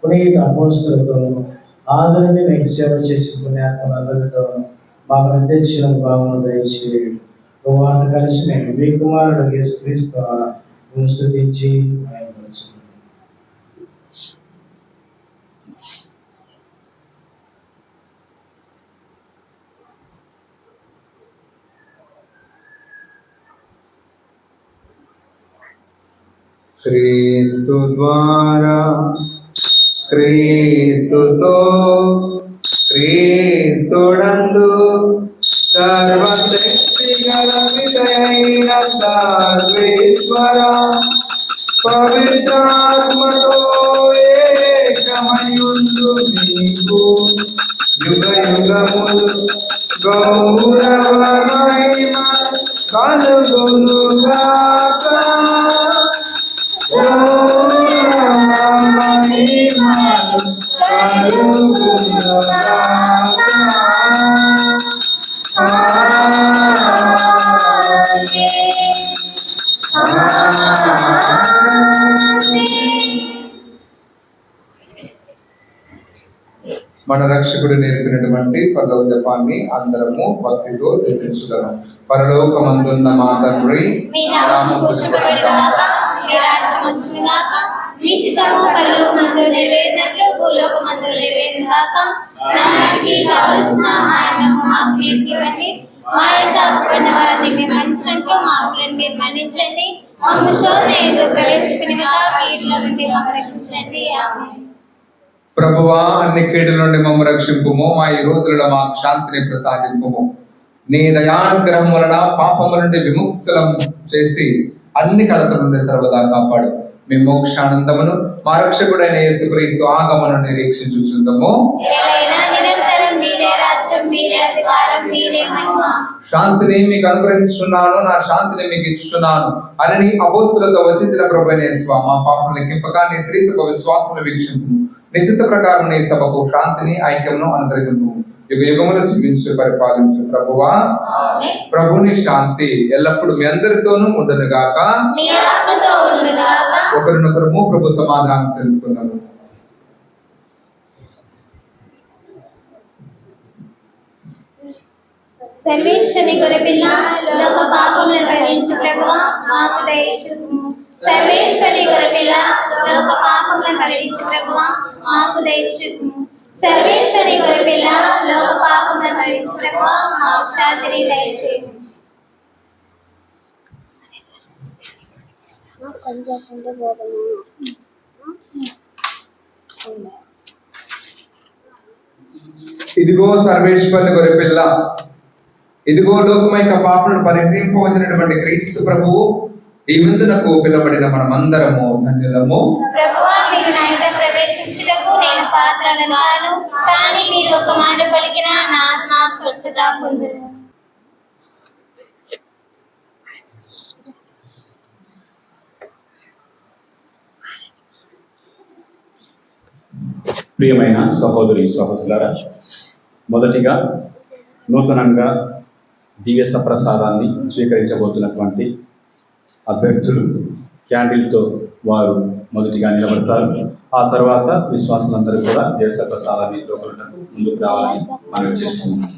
పునీత అపోస్తులతోనూ ఆదరణి మీకు సేవ చేసి పుణ్యాత్మలందరితోనూ మాకు నిత్యక్షణ భావన దయచేయడు. వారిని కలిసి మేము మీ కుమారుడు యేసుక్రీస్తు ద్వారా స్తుతించి మహిమపరచుకుంటున్నాం. క్రీస్తు ద్వారా క్రీస్తుతో క్రీస్తుడందు సర్వశక్తి గల విజయైన సర్వేశ్వర పవిత్రాత్మతో ఏకమయుండు నీకు యుగ యుగములు గౌరవ మహిమ కలుగునుగాక. మన రక్షకుడు నేర్పినటువంటి పరలోక జపాన్ని అందరము భక్తితో జపించుదాం. పరలోకమందున్న మా తండ్రి, మీ నామము పూజింపబడుగాక, మీ రాజ్యం వచ్చుగాక, మీ చిత్తము పరలోకమందు నెరవేరినట్లు భూలోకమందు నెరవేరుగాక. నానాటికి కావలసిన ఆహారము మాకు ఇవ్వండి. మా యొక్క అప్పుడున్న వారిని మేము మన్నించినట్లు మా అప్పులను మీరు మన్నించండి. మమ్ము శోధనయందు ప్రవేశింపనివ్వక కీడుల నుండి మమ్మల్ని రక్షించండి. ఆమేన్. ప్రభువా, అన్ని కీడుల నుండి మమ్మ రక్షింపుము. మా ఈ రోజులలో మాకు శాంతిని ప్రసాదింపుము. నీ దయానుగ్రహం వలన పాపముల నుండి విముక్తులం చేసి అన్ని కలతల నుండి సర్వదా కాపాడు. మీ మోక్షానందమును మా రక్షకుడైన యేసుక్రీస్తు ఆగమను నిరీక్షించుచుందము. నిరంతరం మీరే రాజ్యం, మీరే అధికారం, మీరే మహిమ. శాంతిని మీకు అనుగ్రహించున్నాను, నా శాంతిని మీకు ఇస్తున్నాను అని నీ అపోస్తులతో వచ్చిన ప్రభువైన యేసు, మా పాపములు లెక్కింపక నీ శ్రీ సభ విశ్వాసమును వీక్షింపు. నిశ్చిత ప్రకారం నీ సభకు శాంతిని ఐక్యమును అనుగ్రహింపు. యుగ యుగములు జీవించు పరిపాలించు ప్రభువా. ప్రభుని శాంతి ఎల్లప్పుడు మీ అందరితోనూ ఉండునుగాక. ఒకరినొకరు ప్రభు సమాధానం తెలుపుకున్నారు. సర్వేశ్వరి గొర్రెపిల్ల లోక పాపములను భరించు ప్రభువా మాకు దయచూపుము. సర్వేశ్వరి గొర్రెపిల్ల లోక పాపములను భరించు ప్రభువా మాకు దయచూపుము. సర్వేశ్వరి గొర్రెపిల్ల లోక పాపములను భరించు ప్రభువా మాకు శాంతిని దయచేయుము. ఇదిగో సర్వేశ్వరుని గొర్రెపిల్ల, ఇదిగో లోకమైక పాపలను పరిహరింపవచ్చినటువంటి క్రీస్తు ప్రభువు. ఈ విందునకు పిలువబడిన మనమందరము ధన్యులము. ప్రభువా, మీరు నా ఇంట ప్రవేశించుటకు నేను పాత్రను కాను, కానీ మీరు ఒక మాట పలికిన నా ఆత్మ స్వస్థత పొందును. ప్రియమైన సహోదరి సహోదరులారా, మొదటిగా నూతనంగా దివ్య సప్రసాదాన్ని స్వీకరించబోతున్నటువంటి అభ్యర్థులు క్యాండిల్తో వారు మొదటిగా నిలబడతారు. ఆ తర్వాత విశ్వాసులందరూ కూడా దివ్య సప్రసాదాన్ని లోపలకు ముందుకు రావాలని మనం చేస్తున్నాం.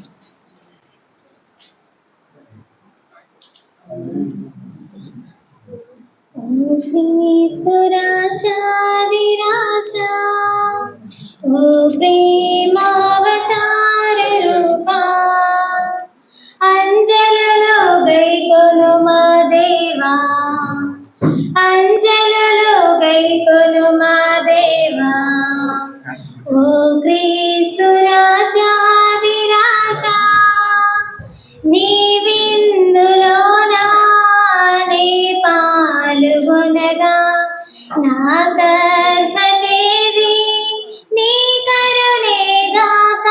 క్రీస్తు రాజాది రాజా, ఓ ప్రేమావతార రూపా, అంజలలో గైకొను మా దేవా, అంజలలో గైకొను మా దేవా. ఓ క్రీస్తు రాజాది రాజా, నీ విందులోనా నే పాల్గొనగా నాకర్హతేది నీ కరుణేగాక.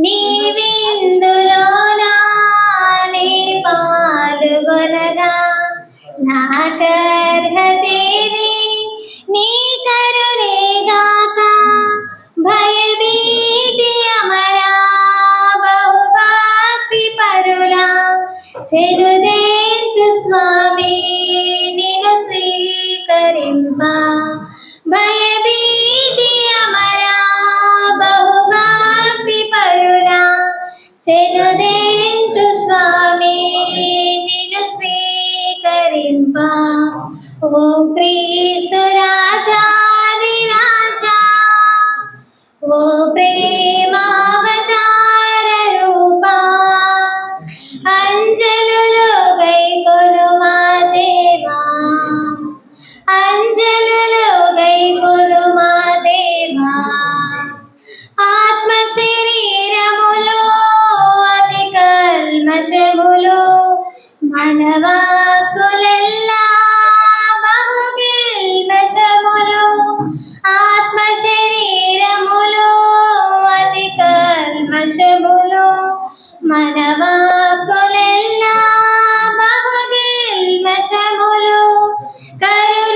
నీ విందులోనా నే పాల్గొనగా నాకర్హతేది నీ కరుణేగాక భయభీతి అమరా బహుభక్తి పరులా చెలుదేంతు స్వామి నిన్ను స్వీకరింప భయభీతి అమరా బహుభక్తి పరులా చెలుదేంతు స్వామి నిన్ను స్వీకరింప ఓ క్రీస్తు రాజాది రాజా ఓ ప్రేమావతార రూపా అంజలులో గైకొను మా దేవా అంజలులో గైకొను మా దేవా ఆత్మ శరీరములో అతి కల్మషములో మనవాకులెల్లా బహుగిల్మషములు ఆత్మ శరీరములో అతి కల్మషములు మనవాకులెల్లా బహుగిల్మషములు కరుణాలవాలా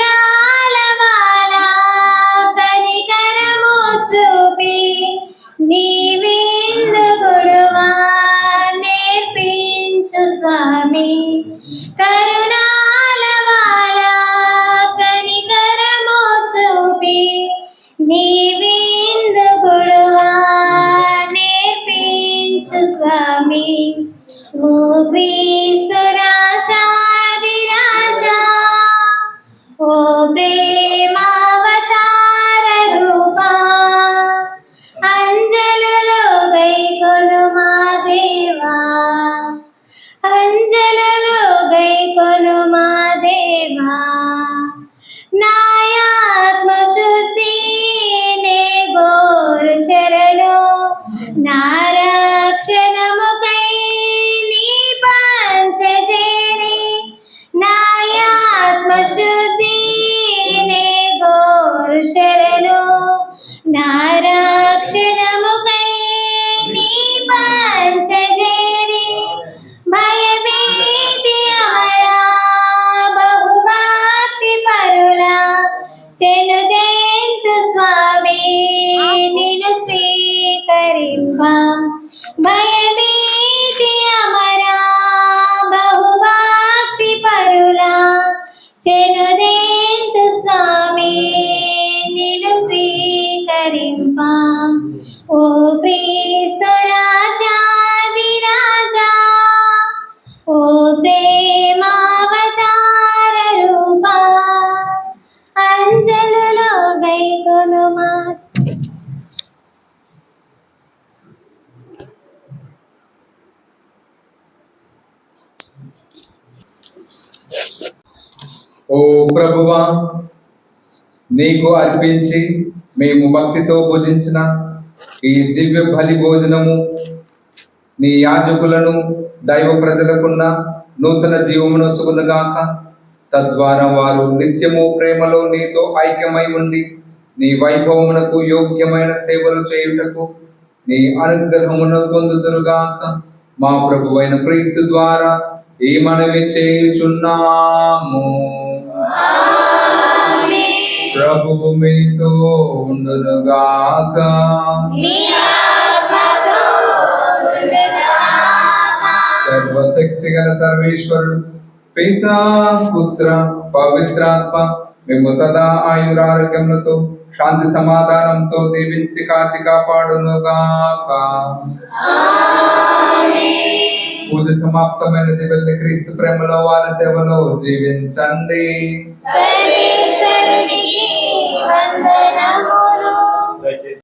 కనికరము చూపి నీవిందు గుడువా నేర్పించు స్వామి కరుణాలవాలా కనికరము చూపి నీవిందు గుడువా నేర్పించు స్వామి ఓ క్రీస్తు రాజాది రాజా ఓ ప్రేమావతార రూపా అంజలులో గైకొను మా దేవా అంజలులో గైకొను మా దేవా నాయాత్మ శుద్ధి నే గోరు శరణు నా రక్షణముకై నీ పంచజేరి నాయాత్మ శుద్ధి నే గోరు శరణు నా రక్షణముకై నీ పంచజేరి భయభీతి అమరా బహుభక్తి పరులా చెలుదేంతు స్వామి నిన్ను స్వీకరింప భయభీతి అమరా బహుభక్తి పరులా చెలుదేంతు స్వామి నిన్ను స్వీకరింప ఓ క్రీస్తు రాజాది రాజా ఓ ప్రేమావతార రూపా అంజలులో గైకొను మా ఓ ప్రభువా, నీకు అర్పించి మేము భక్తితో భుజించిన ఈ దివ్య బలి భోజనము నీ యాజకులను దైవ ప్రజలకున్న నూతన జీవమును సుగునుగాక. తద్వారా వారు నిత్యము ప్రేమలో నీతో ఐక్యమై ఉండి నీ వైభవమునకు యోగ్యమైన సేవలు చేయుటకు నీ అనుగ్రహమును పొందుదురుగాక. మా ప్రభువైన క్రీస్తు ద్వారా ఈ మనవి చేయుచున్నాము. ప్రభువు మీతో ఉండునుగాక. సర్వశక్తి గల సర్వేశ్వరుడు పితా పుత్ర పవిత్రాత్మ మేము సదా ఆయురారోగ్యములతో శాంతి సమాధానంతో దీవించి కాచి కాపాడునుగాక. పూజ సమాప్తమైనది. వెళ్ళి క్రీస్తు ప్రేమలో వారి సేవలో జీవించండి. సర్వేశ్వరునికి